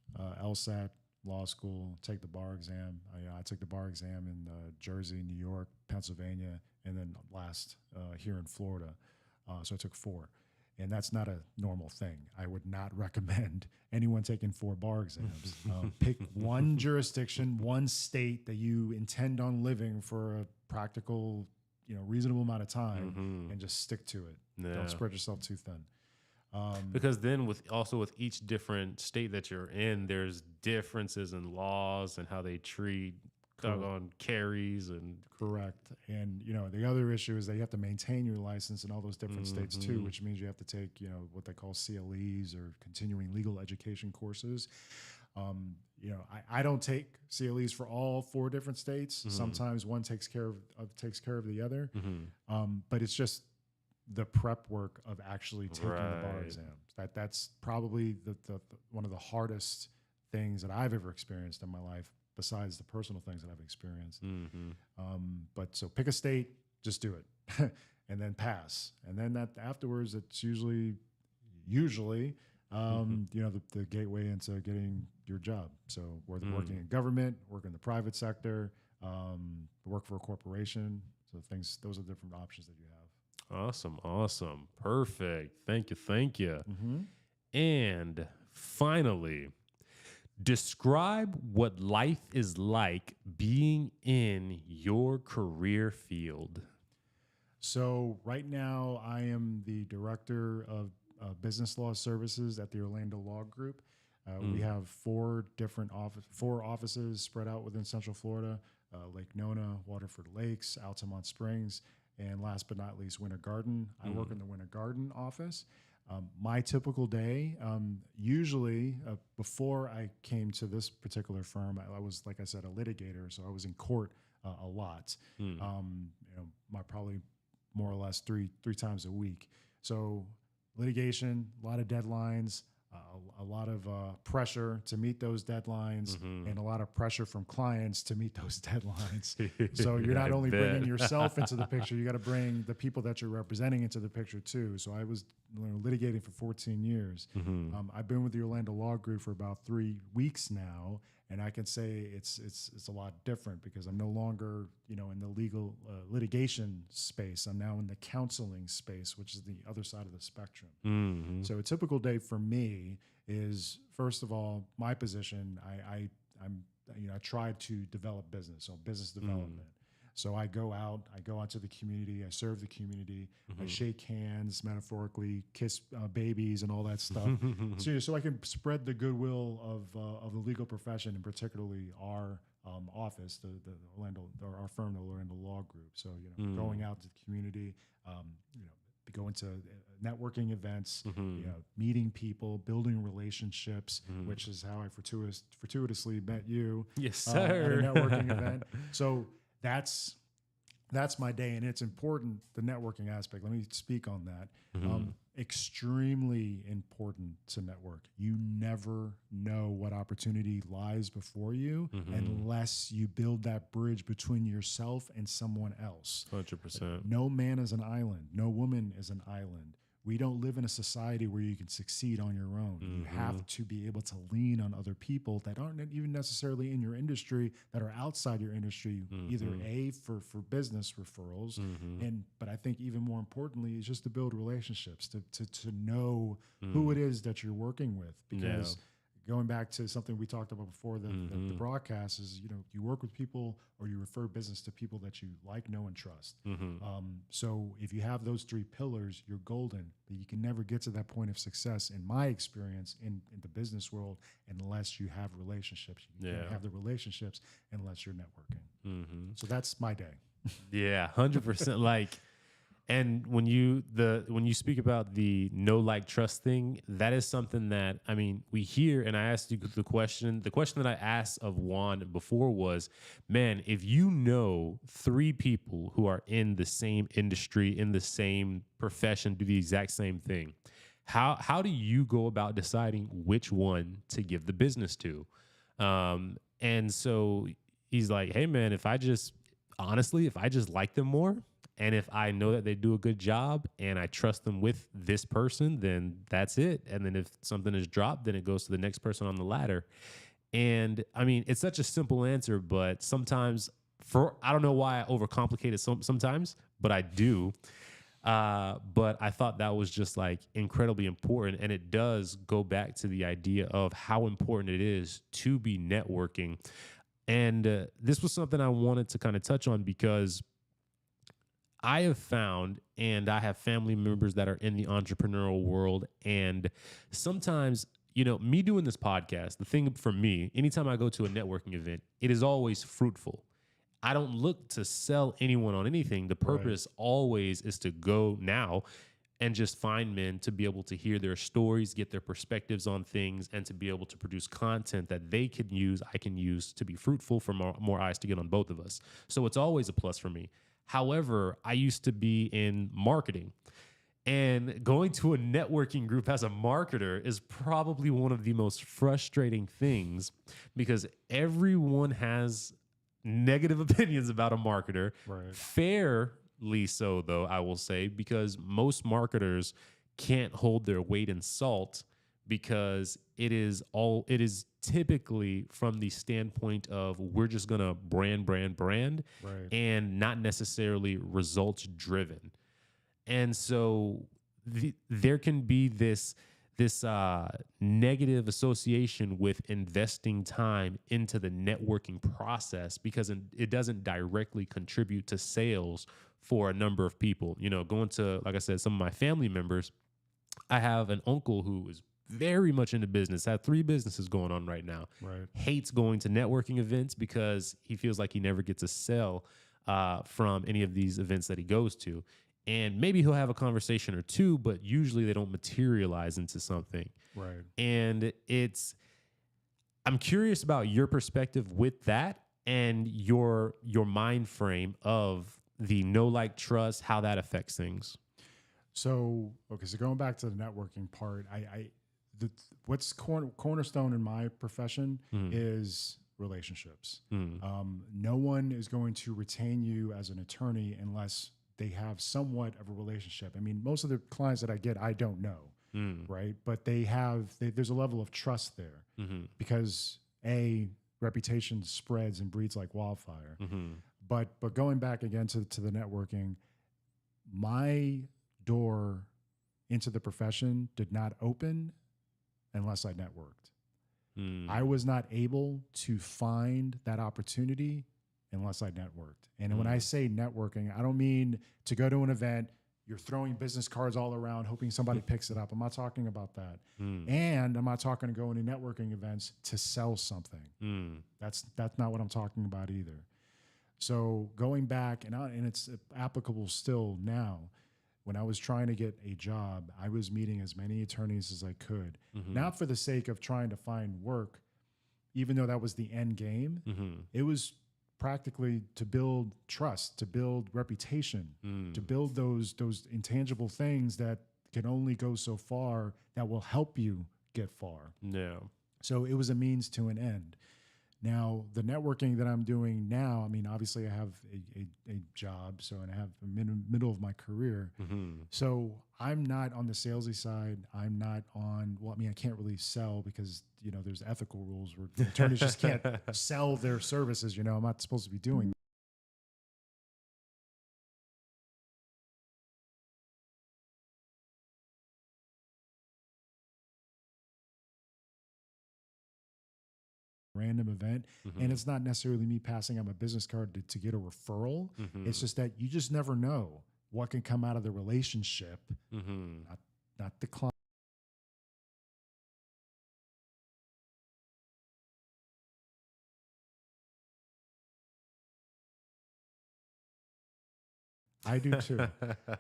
LSAT, law school, take the bar exam. I took the bar exam in Jersey, New York, Pennsylvania, and then last here in Florida. So I took 4. And that's not a normal thing. I would not recommend anyone taking 4 bar exams. Pick one jurisdiction, one state that you intend on living for a practical, reasonable amount of time, and just stick to it. Yeah. Don't spread yourself too thin. Because then with each different state that you're in, there's differences in laws and how they treat on carries and correct. And the other issue is that you have to maintain your license in all those different states too, which means you have to take what they call CLEs or continuing legal education courses. I don't take CLEs for all 4 different states. Sometimes one takes care of the other, but it's just the prep work of actually taking the bar exams. That's probably the one of the hardest things that I've ever experienced in my life, besides the personal things that I've experienced. But so pick a state, just do it, and then pass. And then that afterwards, it's usually the gateway into getting your job. So whether working in government, work in the private sector, work for a corporation. So those are different options that you have. Awesome. Perfect. Thank you. And finally, describe what life is like being in your career field. So right now I am the director of business law services at the Orlando Law Group. We have 4 offices spread out within Central Florida, Lake Nona, Waterford Lakes, Altamont Springs, and last but not least, Winter Garden. I work in the Winter Garden office. My typical day, usually before I came to this particular firm, I was, like I said, a litigator, so I was in court a lot. Probably more or less three times a week. So litigation, a lot of deadlines, a lot of pressure to meet those deadlines, and a lot of pressure from clients to meet those deadlines. So you're not only bringing yourself into the picture, you got to bring the people that you're representing into the picture too. So I was litigating for 14 years. I've been with the Orlando Law Group for about 3 weeks now, and I can say it's a lot different because I'm no longer in the legal litigation space. I'm now in the counseling space, which is the other side of the spectrum. So a typical day for me is, first of all, my position. I try to develop business, so business development. So I go out to the community, I serve the community, I shake hands, metaphorically, kiss babies and all that stuff. So I can spread the goodwill of the legal profession, and particularly our office, the Orlando, or our firm, the Orlando Law Group. So going out to the community, going to networking events, meeting people, building relationships, which is how I fortuitously met you. Yes, sir. At a networking event. So that's my day, and it's important, the networking aspect. Let me speak on that. Extremely important to network. You never know what opportunity lies before you unless you build that bridge between yourself and someone else. 100%. No man is an island. No woman is an island. We don't live in a society where you can succeed on your own. You have to be able to lean on other people that aren't even necessarily in your industry, that are outside your industry, either for business referrals, but I think even more importantly is just to build relationships, to know who it is that you're working with. Because going back to something we talked about before the broadcast is, you work with people, or you refer business to people that you like, know, and trust. So if you have those 3 pillars, you're golden. But you can never get to that point of success, in my experience, in the business world, unless you have relationships. You can't have the relationships unless you're networking. So that's my day. Yeah, 100%. And when you speak about the know, like, trust thing, that is something that, we hear, and I asked you the question that I asked of Juan before was, man, if you know 3 people who are in the same industry, in the same profession, do the exact same thing, how do you go about deciding which one to give the business to? And so he's like, hey man, if I just like them more, and if I know that they do a good job and I trust them with this person, then that's it. And then if something is dropped, then it goes to the next person on the ladder. And I mean, it's such a simple answer, but sometimes I don't know why I overcomplicate it sometimes, but I do. But I thought that was just like incredibly important. And it does go back to the idea of how important it is to be networking. And this was something I wanted to kind of touch on because I have found, and I have family members that are in the entrepreneurial world. And sometimes, me doing this podcast, the thing for me, anytime I go to a networking event, it is always fruitful. I don't look to sell anyone on anything. The purpose always is to go now and just find men to be able to hear their stories, get their perspectives on things, and to be able to produce content that they can use, I can use to be fruitful for more eyes to get on both of us. So it's always a plus for me. However, I used to be in marketing, and going to a networking group as a marketer is probably one of the most frustrating things because everyone has negative opinions about a marketer. Right. Fairly so, though, I will say, because most marketers can't hold their weight in salt because it is typically from the standpoint of we're just going to brand Right. and not necessarily results driven. And so there can be this negative association with investing time into the networking process because it doesn't directly contribute to sales for a number of people. Going to, like I said, some of my family members, I have an uncle who is very much into business, had 3 businesses going on right now, Right. hates going to networking events because he feels like he never gets a sell from any of these events that he goes to. And maybe he'll have a conversation or two, but usually they don't materialize into something. Right. And I'm curious about your perspective with that and your mind frame of the know, like, trust, how that affects things. So going back to the networking part, what's cornerstone in my profession is relationships. No one is going to retain you as an attorney unless they have somewhat of a relationship. I mean, most of the clients that I get, I don't know, right? But there's a level of trust there because reputation spreads and breeds like wildfire. But going back again to the networking, my door into the profession did not open unless I networked. I was not able to find that opportunity unless I networked. And when I say networking, I don't mean to go to an event, you're throwing business cards all around, hoping somebody picks it up. I'm not talking about that. And I'm not talking to go into networking events to sell something. That's not what I'm talking about either. So going back, and it's applicable still now, when I was trying to get a job, I was meeting as many attorneys as I could, not for the sake of trying to find work, even though that was the end game. It was practically to build trust, to build reputation, to build those intangible things that can only go so far that will help you get far. Yeah. So it was a means to an end. Now, the networking that I'm doing now, I mean, obviously I have a job, and I have a middle of my career. So I'm not on the salesy side. I'm not on, I can't really sell because, there's ethical rules where attorneys just can't sell their services. I'm not supposed to be doing that. Random event, and it's not necessarily me passing out my business card to get a referral. It's just that you just never know what can come out of the relationship, not the client. I do too.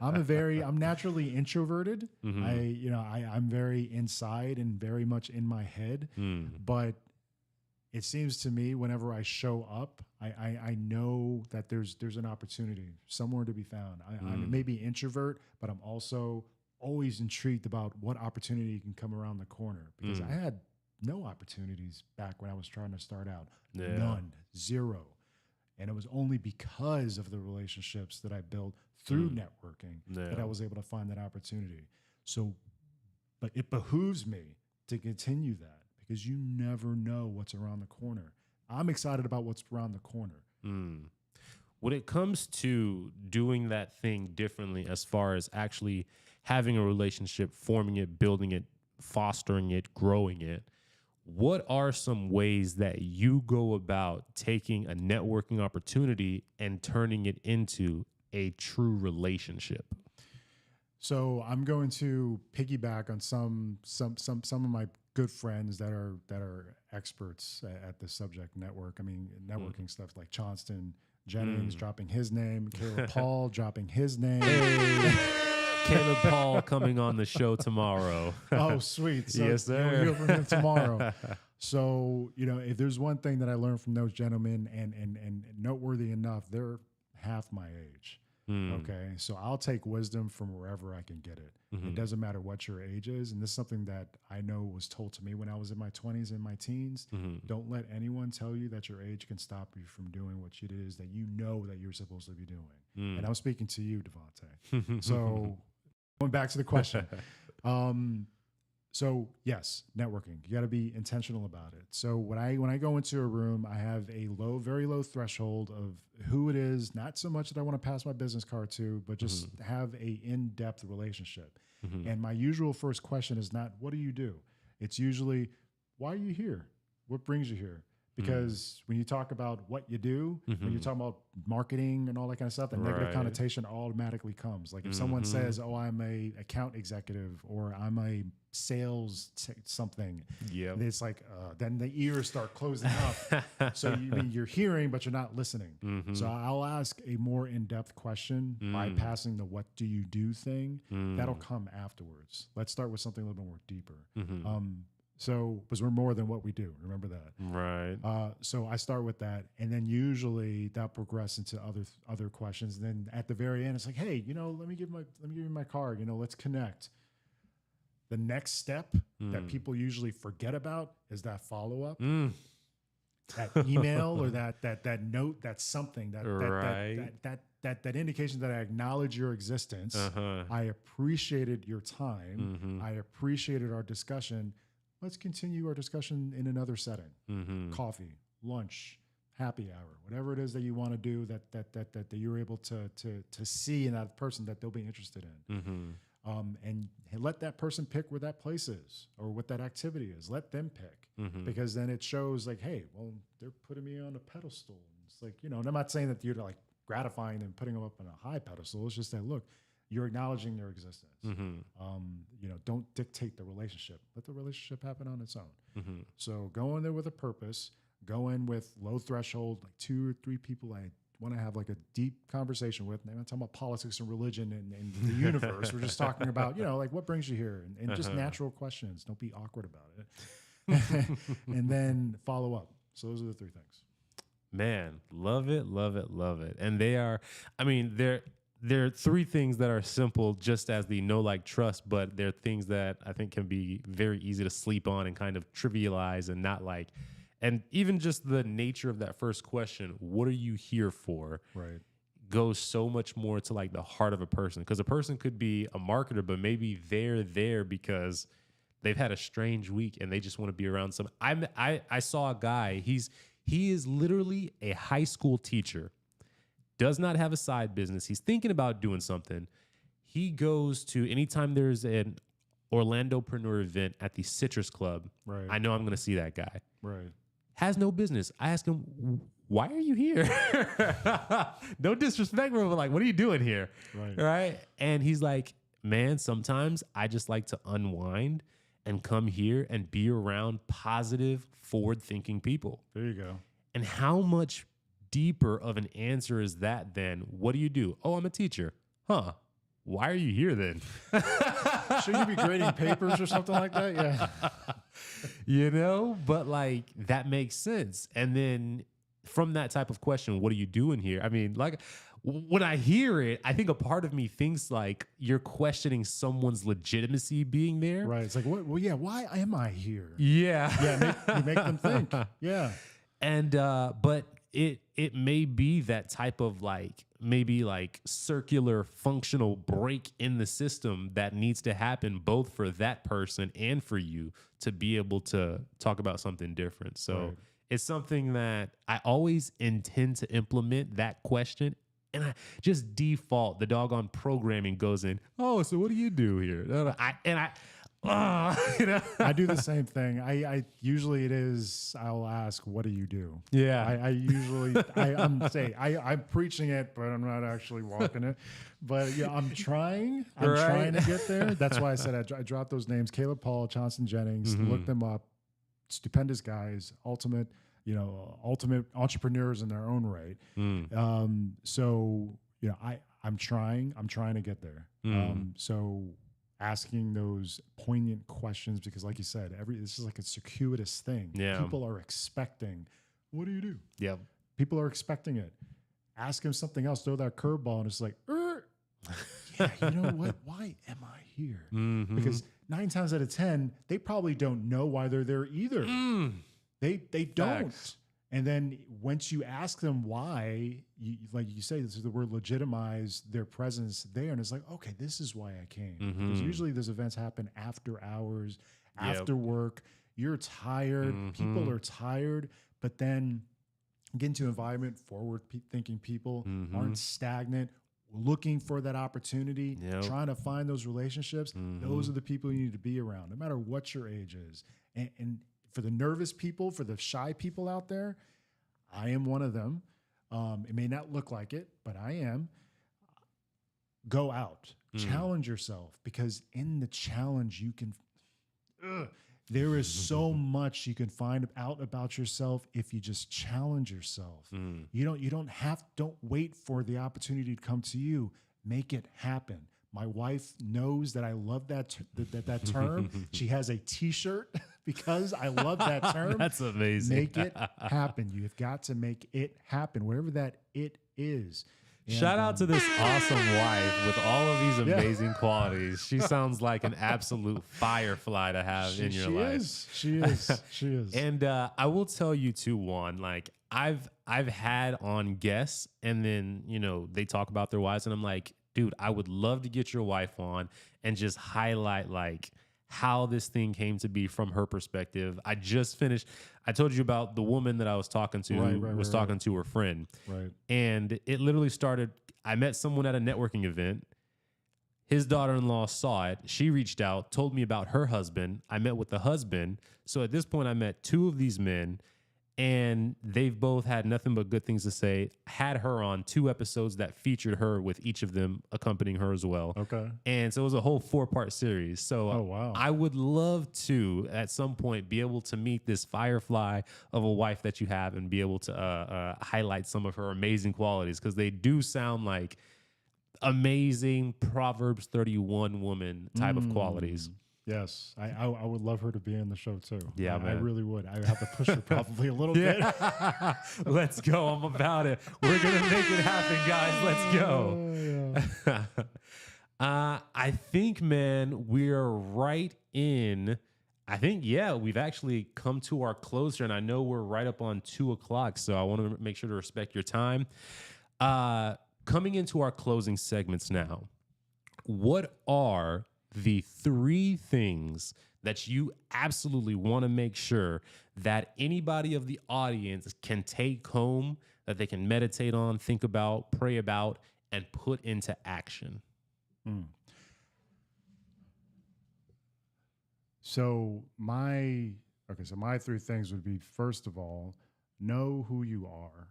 I'm naturally introverted. I'm very inside and very much in my head, but it seems to me whenever I show up, I know that there's an opportunity somewhere to be found. I'm maybe introvert, but I'm also always intrigued about what opportunity can come around the corner because I had no opportunities back when I was trying to start out. Yeah. None, zero. And it was only because of the relationships that I built through networking that I was able to find that opportunity. So, but it behooves me to continue that because you never know what's around the corner. I'm excited about what's around the corner. When it comes to doing that thing differently, as far as actually having a relationship, forming it, building it, fostering it, growing it, what are some ways that you go about taking a networking opportunity and turning it into a true relationship? So I'm going to piggyback on some of my good friends that are experts at the subject network. I mean, networking stuff like Johnston Jennings dropping his name, Caleb Paul dropping his name. Caleb Paul coming on the show tomorrow. Oh, sweet. So yes, sir. you'll hear from him tomorrow. So, if there's one thing that I learned from those gentlemen and noteworthy enough, they're half my age. Okay. So I'll take wisdom from wherever I can get it. It doesn't matter what your age is. And this is something that I know was told to me when I was in my 20s and my teens. Don't let anyone tell you that your age can stop you from doing what it is that you know that you're supposed to be doing. And I'm speaking to you, Devontae. So going back to the question. So yes, networking, you got to be intentional about it. So when I go into a room, I have a very low threshold of who it is, not so much that I want to pass my business card to, but just have a in-depth relationship. And my usual first question is not, what do you do? It's usually, why are you here? What brings you here? Because when you talk about what you do, when you're talking about marketing and all that kind of stuff, the negative connotation automatically comes. Like if someone says, oh, I'm a account executive or I'm a sales something, it's like, then the ears start closing up. So you're hearing, but you're not listening. So I'll ask a more in-depth question, bypassing the what do you do thing. That'll come afterwards. Let's start with something a little bit more deeper. So, because we're more than what we do, remember that, right? So I start with that, and then usually that progresses into other questions. And then at the very end, it's like, hey, let me give you my card. Let's connect. The next step that people usually forget about is that follow up, that email or that note, that's something that indication that I acknowledge your existence. I appreciated your time. I appreciated our discussion. Let's continue our discussion in another setting. Coffee, lunch, happy hour, whatever it is that you want to do that you're able to see in that person that they'll be interested in. And let that person pick where that place is or what that activity is. Let them pick because then it shows like, hey, well, they're putting me on a pedestal. It's like, and I'm not saying that you're like gratifying them, putting them up on a high pedestal. It's just that, look, you're acknowledging their existence. Don't dictate the relationship. Let the relationship happen on its own. So go in there with a purpose. Go in with low threshold, like 2 or 3 people I want to have like a deep conversation with. And I'm not talking about politics and religion and the universe. We're just talking about, like what brings you here and just natural questions. Don't be awkward about it. And then follow up. So those are the 3 things. Man, love it, love it, love it. And there are 3 things that are simple, just as the know, like, trust, but they're things that I think can be very easy to sleep on and kind of trivialize and not like. And even just the nature of that first question, what are you here for? Right. Goes so much more to like the heart of a person. Because a person could be a marketer, but maybe they're there because they've had a strange week and they just want to be around some. I saw a guy, he is literally a high school teacher. Does not have a side business. He's thinking about doing something. He goes to anytime there's an Orlandopreneur event at the Citrus Club. Right. I know I'm going to see that guy. Right. Has no business. I ask him, why are you here? No disrespect, but like, what are you doing here? Right. And he's like, man, sometimes I just like to unwind and come here and be around positive, forward-thinking people. There you go. And how much deeper of an answer is that then? What do you do? Oh, I'm a teacher. Huh. Why are you here then? Should you be grading papers or something like that? Yeah. But like that makes sense. And then from that type of question, what are you doing here? I mean, like when I hear it, I think a part of me thinks like you're questioning someone's legitimacy being there. Right. It's like, what? Well, yeah. Why am I here? Yeah. Yeah. You make them think. Yeah. And but it may be that type of like maybe like circular functional break in the system that needs to happen both for that person and for you to be able to talk about something different. So Right. it's something that I always intend to implement that question. And I just default the doggone programming goes in. Oh, so what do you do here? You know? I do the same thing. I usually it is I'll ask, what do you do? Yeah. I usually I'm preaching it, but I'm not actually walking it. But yeah, I'm trying Right. to get there. That's why I said I dropped those names: Caleb Paul, Johnson Jennings. Look them up. Stupendous guys, ultimate entrepreneurs in their own right. So you know, I'm trying to get there. So asking those poignant questions, because like you said, this is like a circuitous thing. Yeah. People are expecting, what do you do? Yep. People are expecting it. Ask him something else, throw that curveball, and it's like, yeah, you know what? Why am I here? Because 9 times out of 10, they probably don't know why they're there either. They don't. Facts. And then once you ask them why, like you say, this is the word legitimize their presence there. And it's like, okay, this is why I came. Because usually those events happen after hours, after work. You're tired. People are tired. But then get into environment, forward-thinking people aren't stagnant, looking for that opportunity, trying to find those relationships. Those are the people you need to be around, no matter what your age is. And for the nervous people, for the shy people out there, I am one of them. It may not look like it, but I am. Go out, challenge yourself, because in the challenge you can. There is so much you can find out about yourself if you just challenge yourself. Don't wait for the opportunity to come to you. Make it happen. My wife knows that I love that term. She has a T-shirt because I love that term. That's amazing. Make it happen. You have got to make it happen, whatever that it is. And, shout out to this awesome wife with all of these amazing qualities. She sounds like an absolute firefly to have in your life. She is. And I will tell you too, Juan, like I've had on guests and then, you know, they talk about their wives and I'm like, dude, I would love to get your wife on and just highlight like how this thing came to be from her perspective. I just finished. I told you about the woman that I was talking to, talking to her friend. Right. And it literally started. I met someone at a networking event. His daughter-in-law saw it. She reached out, told me about her husband. I met with the husband. So at this point, I met 2 of these men. And they've both had nothing but good things to say. Had her on 2 episodes that featured her with each of them accompanying her as well. Okay. And so it was a whole 4-part series. So wow. I would love to, at some point, be able to meet this firefly of a wife that you have and be able to highlight some of her amazing qualities, because they do sound like amazing Proverbs 31 woman type of qualities. Yes, I would love her to be in the show too. Yeah, I man. really would. I would have to push her probably a little bit. Let's go. I'm about it. We're going to make it happen, guys. Let's go. I think, man, we're right in. I think, we've actually come to our closer, and I know we're right up on 2:00, so I want to make sure to respect your time. Coming into our closing segments now, what are the 3 things that you absolutely want to make sure that anybody of the audience can take home, that they can meditate on, think about, pray about, and put into action? So my 3 things would be, first of all, know who you are.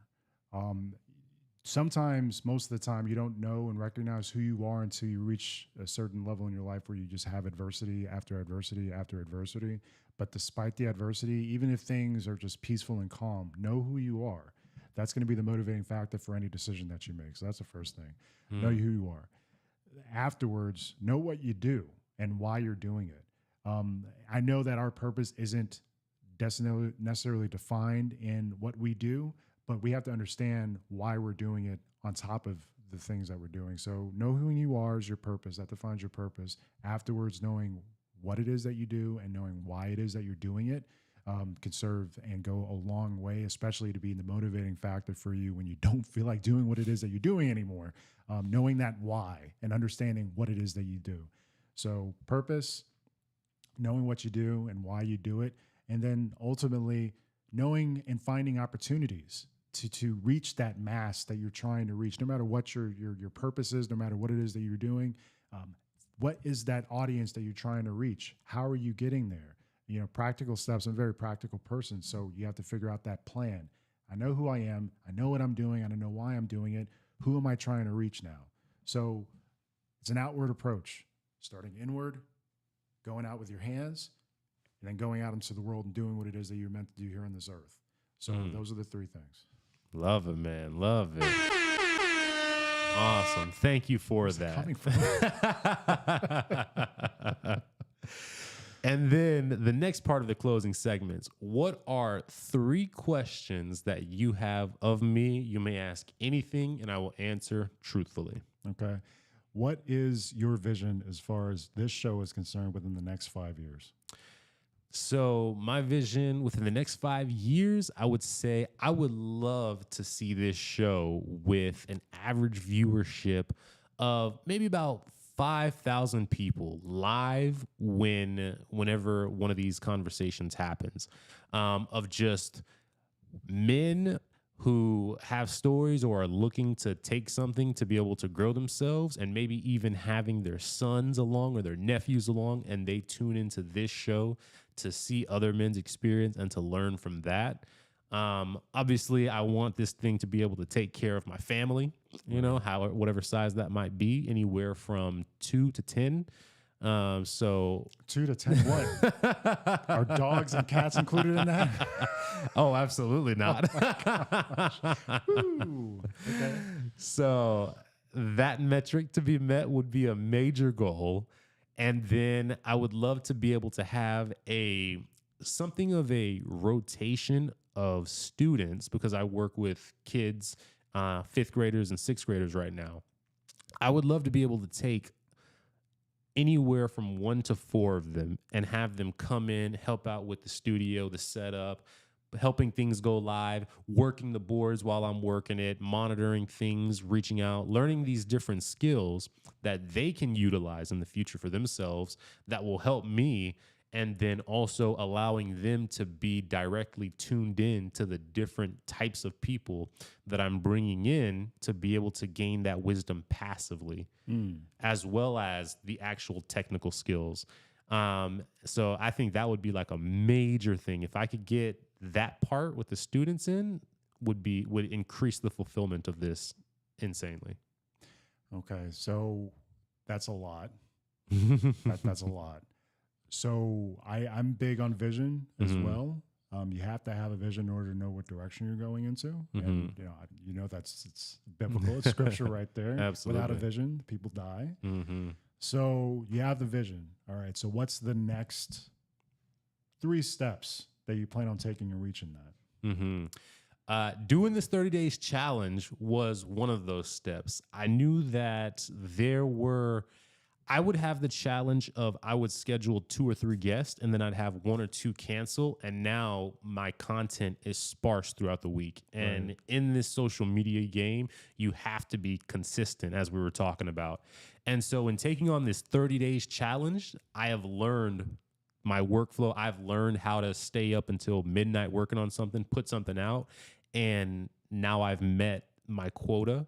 Sometimes, most of the time, you don't know and recognize who you are until you reach a certain level in your life where you just have adversity after adversity after adversity. But despite the adversity, even if things are just peaceful and calm, know who you are. That's going to be the motivating factor for any decision that you make. So that's the first thing. Know who you are. Afterwards, know what you do and why you're doing it. I know that our purpose isn't necessarily defined in what we do, but we have to understand why we're doing it on top of the things that we're doing. So know who you are is your purpose. That defines your purpose. Afterwards, knowing what it is that you do and knowing why it is that you're doing it can serve and go a long way, especially to be the motivating factor for you when you don't feel like doing what it is that you're doing anymore. Knowing that why and understanding what it is that you do. So purpose, knowing what you do and why you do it, and then ultimately knowing and finding opportunities to reach that mass that you're trying to reach, no matter what your purpose is, no matter what it is that you're doing. What is that audience that you're trying to reach? How are you getting there? You know, practical steps. I'm a very practical person, so you have to figure out that plan. I know who I am. I know what I'm doing. I know why I'm doing it. Who am I trying to reach now? So it's an outward approach, starting inward, going out with your hands, and then going out into the world and doing what it is that you're meant to do here on this earth. So those are the three things. Love it, man. Love it. Awesome. Thank you for that. And then the next part of the closing segments, what are 3 questions that you have of me? You may ask anything and I will answer truthfully. Okay. What is your vision as far as this show is concerned within the next 5 years? So my vision within the next 5 years, I would say I would love to see this show with an average viewership of maybe about 5,000 people live whenever one of these conversations happens, of just men who have stories or are looking to take something to be able to grow themselves, and maybe even having their sons along or their nephews along, and they tune into this show to see other men's experience and to learn from that. Obviously, I want this thing to be able to take care of my family, you know, whatever size that might be, anywhere from 2 to 10. So 2 to 10, what? Are dogs and cats included in that? Oh, absolutely not. Ooh, okay. So that metric to be met would be a major goal. And then I would love to be able to have something of a rotation of students, because I work with kids, 5th graders and 6th graders right now. I would love to be able to take anywhere from 1 to 4 of them and have them come in, help out with the studio, the setup, helping things go live, working the boards while I'm working it, monitoring things, reaching out, learning these different skills that they can utilize in the future for themselves that will help me, and then also allowing them to be directly tuned in to the different types of people that I'm bringing in to be able to gain that wisdom passively, as well as the actual technical skills. So I think that would be like a major thing. If I could get that part with the students in, would increase the fulfillment of this insanely. Okay, so that's a lot. That's a lot. So I'm big on vision as well. You have to have a vision in order to know what direction you're going into. And it's biblical. It's scripture right there. Absolutely. Without a vision, people die. So you have the vision. All right. So what's the next 3 steps that you plan on taking and reaching that? Doing this 30 days challenge was one of those steps. I knew that I would have the challenge of I would schedule 2 or 3 guests, and then I'd have 1 or 2 cancel. And now my content is sparse throughout the week. And in this social media game, you have to be consistent, as we were talking about. And so in taking on this 30 days challenge, I have learned my workflow. I've learned how to stay up until midnight working on something, put something out. And now I've met my quota.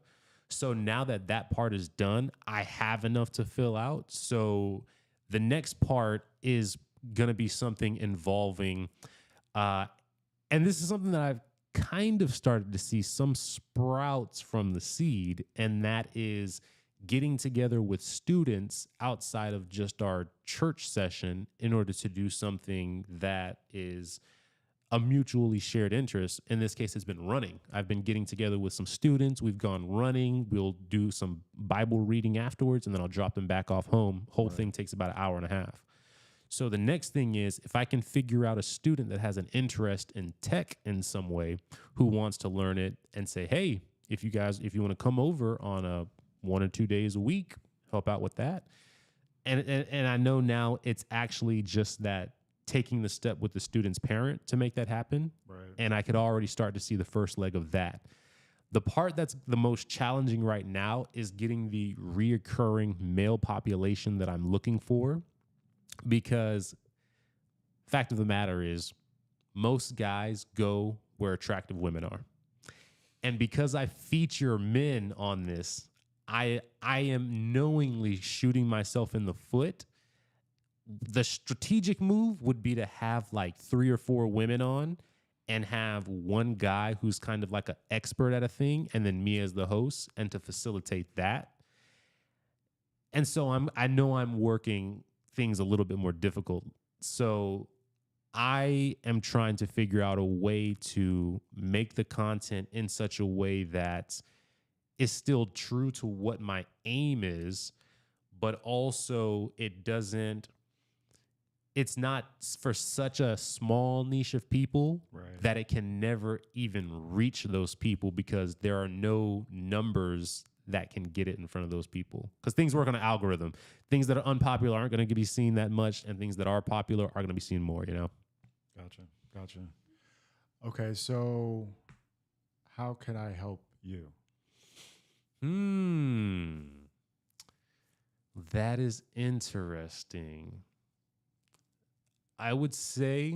So now that part is done, I have enough to fill out. So the next part is going to be something involving, and this is something that I've kind of started to see some sprouts from the seed, and that is getting together with students outside of just our church session in order to do something that is a mutually shared interest. In this case, it's been running. I've been getting together with some students. We've gone running. We'll do some Bible reading afterwards, and then I'll drop them back off home. Whole thing takes about an hour and a half. So the next thing is, if I can figure out a student that has an interest in tech in some way, who wants to learn it, and say, hey, if you want to come over on a 1 or 2 days a week, help out with that. And I know now it's actually just that taking the step with the student's parent to make that happen. Right. And I could already start to see the first leg of that. The part that's the most challenging right now is getting the reoccurring male population that I'm looking for, because fact of the matter is most guys go where attractive women are. And because I feature men on this, I am knowingly shooting myself in the foot. The strategic move would be to have like 3 or 4 women on and have one guy who's kind of like an expert at a thing, and then me as the host, and to facilitate that. And so I know I'm working things a little bit more difficult. So I am trying to figure out a way to make the content in such a way that is still true to what my aim is, but also it's not for such a small niche of people that it can never even reach those people, because there are no numbers that can get it in front of those people. Because things work on an algorithm. Things that are unpopular aren't going to be seen that much, and things that are popular are going to be seen more, you know? Gotcha. Okay, so how can I help you? That is interesting. I would say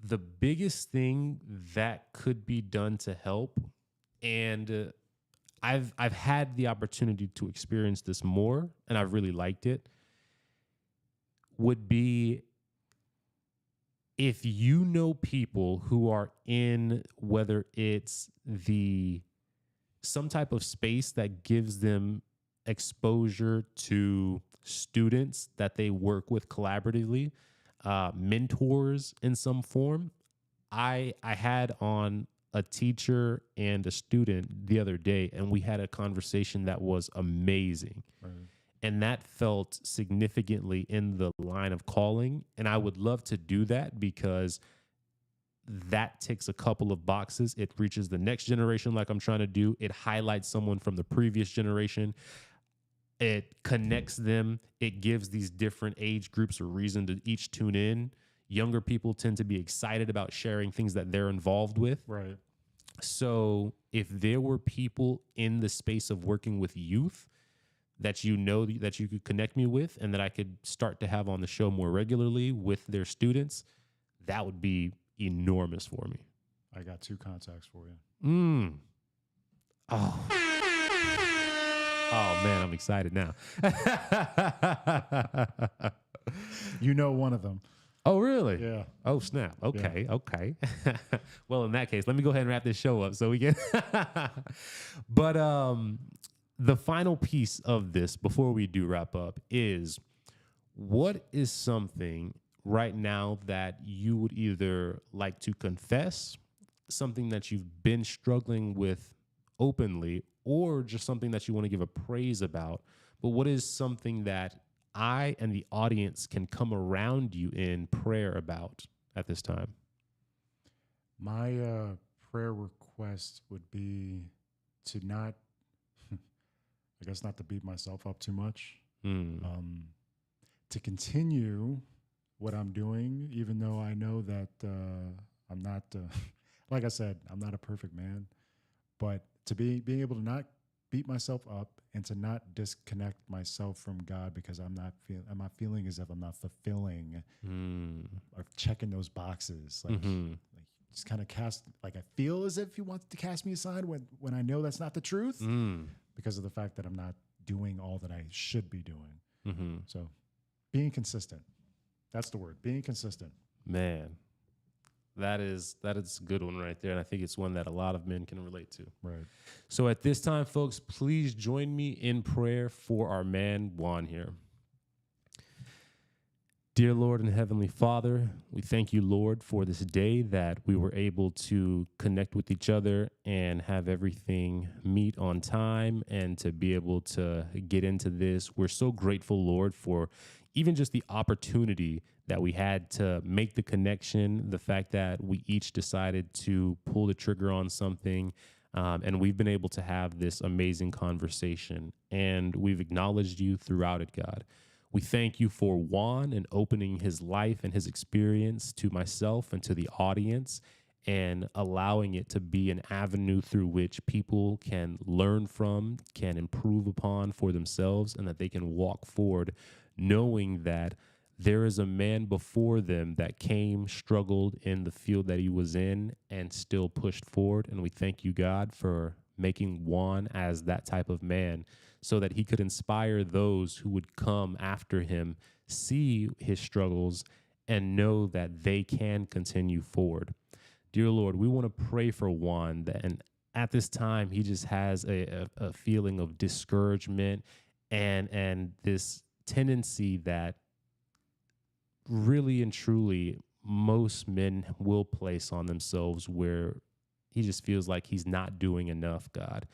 the biggest thing that could be done to help, and I've had the opportunity to experience this more, and I've really liked it, would be if you know people who are in, whether it's some type of space that gives them exposure to students that they work with collaboratively, mentors in some form. I had on a teacher and a student the other day, and we had a conversation that was amazing. Right. And that felt significantly in the line of calling. And I would love to do that, because that ticks a couple of boxes. It reaches the next generation like I'm trying to do. It highlights someone from the previous generation. It connects them. It gives these different age groups a reason to each tune in. Younger people tend to be excited about sharing things that they're involved with. Right. So if there were people in the space of working with youth that you know that you could connect me with, and that I could start to have on the show more regularly with their students, that would be enormous for me. I got 2 contacts for you. Oh man, I'm excited now. You know one of them. Oh, really? Yeah. Oh, snap. Okay, okay. Well, in that case, let me go ahead and wrap this show up so we can. But the final piece of this, before we do wrap up, is what is something right now that you would either like to confess, something that you've been struggling with openly, or just something that you want to give a praise about? But what is something that I and the audience can come around you in prayer about at this time? My prayer request would be to not, I guess not to beat myself up too much, to continue what I'm doing, even though I know that I'm not, like I said, I'm not a perfect man, but to being able to not beat myself up and to not disconnect myself from God, because I'm not feeling as if I'm not fulfilling or checking those boxes. Like just kind of I feel as if he wants to cast me aside when I know that's not the truth, because of the fact that I'm not doing all that I should be doing. So being consistent, that's the word, being consistent. Man, that is a good one right there. And I think it's one that a lot of men can relate to. Right. So at this time, folks, please join me in prayer for our man, Juan, here. Dear Lord and Heavenly Father, we thank you, Lord, for this day that we were able to connect with each other and have everything meet on time and to be able to get into this. We're so grateful, Lord, for even just the opportunity that we had to make the connection, the fact that we each decided to pull the trigger on something, And we've been able to have this amazing conversation, and we've acknowledged you throughout it, God. We thank you for Juan and opening his life and his experience to myself and to the audience, and allowing it to be an avenue through which people can learn from, can improve upon for themselves, and that they can walk forward knowing that there is a man before them that came, struggled in the field that he was in, and still pushed forward. And we thank you, God, for making Juan as that type of man so that he could inspire those who would come after him, see his struggles, and know that they can continue forward. Dear Lord, we want to pray for Juan, and at this time, he just has a feeling of discouragement and this tendency that really and truly most men will place on themselves, where he just feels like he's not doing enough, God.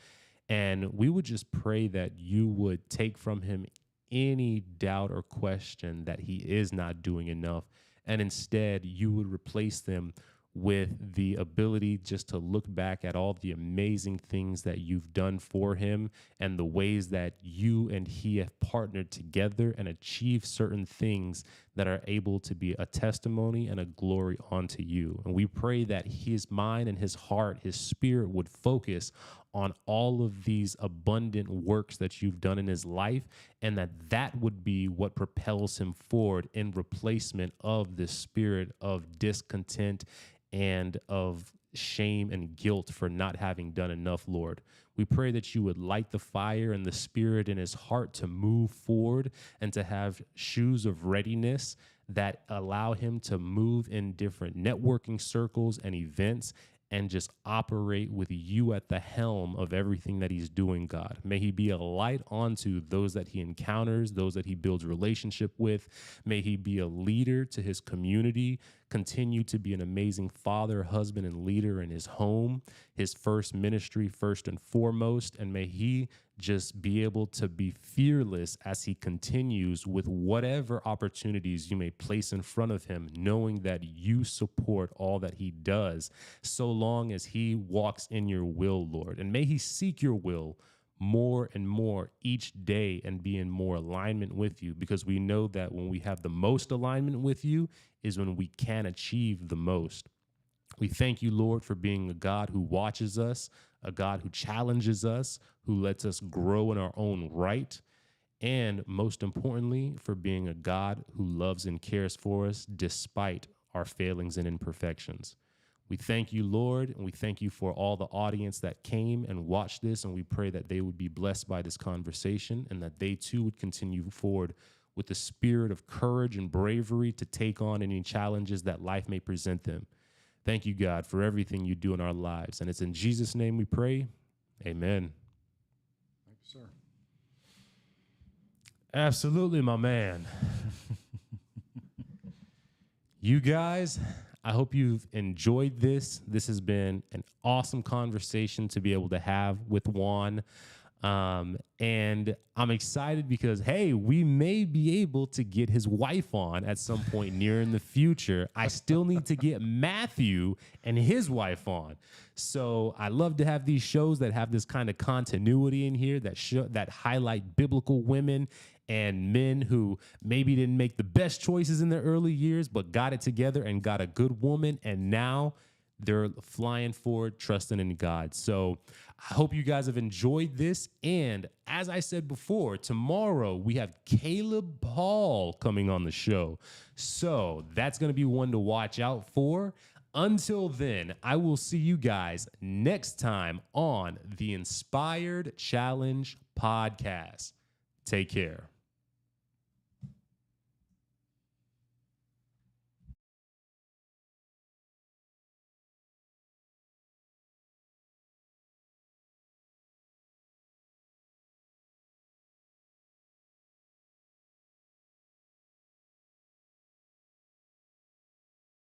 And we would just pray that you would take from him any doubt or question that he is not doing enough, and instead you would replace them with the ability just to look back at all the amazing things that you've done for him and the ways that you and he have partnered together and achieved certain things that are able to be a testimony and a glory unto you. And we pray that his mind and his heart, his spirit would focus on all of these abundant works that you've done in his life, and that would be what propels him forward in replacement of this spirit of discontent and of shame and guilt for not having done enough, Lord. We pray that you would light the fire and the spirit in his heart to move forward and to have shoes of readiness that allow him to move in different networking circles and events and just operate with you at the helm of everything that he's doing, God. May he be a light onto those that he encounters, those that he builds relationship with. May he be a leader to his community, continue to be an amazing father, husband, and leader in his home, his first ministry first and foremost, and may he just be able to be fearless as he continues with whatever opportunities you may place in front of him, knowing that you support all that he does, so long as he walks in your will, Lord. And may he seek your will more and more each day and be in more alignment with you, because we know that when we have the most alignment with you is when we can achieve the most. We thank you, Lord, for being a God who watches us, a God who challenges us, who lets us grow in our own right, and most importantly, for being a God who loves and cares for us despite our failings and imperfections. We thank you, Lord, and we thank you for all the audience that came and watched this, and we pray that they would be blessed by this conversation and that they too would continue forward with the spirit of courage and bravery to take on any challenges that life may present them. Thank you, God, for everything you do in our lives. And it's in Jesus' name we pray. Amen. Thank you, sir. Absolutely, my man. You guys, I hope you've enjoyed this. This has been an awesome conversation to be able to have with Juan. And I'm excited because, hey, we may be able to get his wife on at some point near in the future. I still need to get Matthew and his wife on. So I love to have these shows that have this kind of continuity in here that highlight biblical women and men who maybe didn't make the best choices in their early years, but got it together and got a good woman. And now they're flying forward, trusting in God. So I hope you guys have enjoyed this. And as I said before, tomorrow we have Caleb Paul coming on the show. So that's going to be one to watch out for. Until then, I will see you guys next time on the Inspired Challenge podcast. Take care.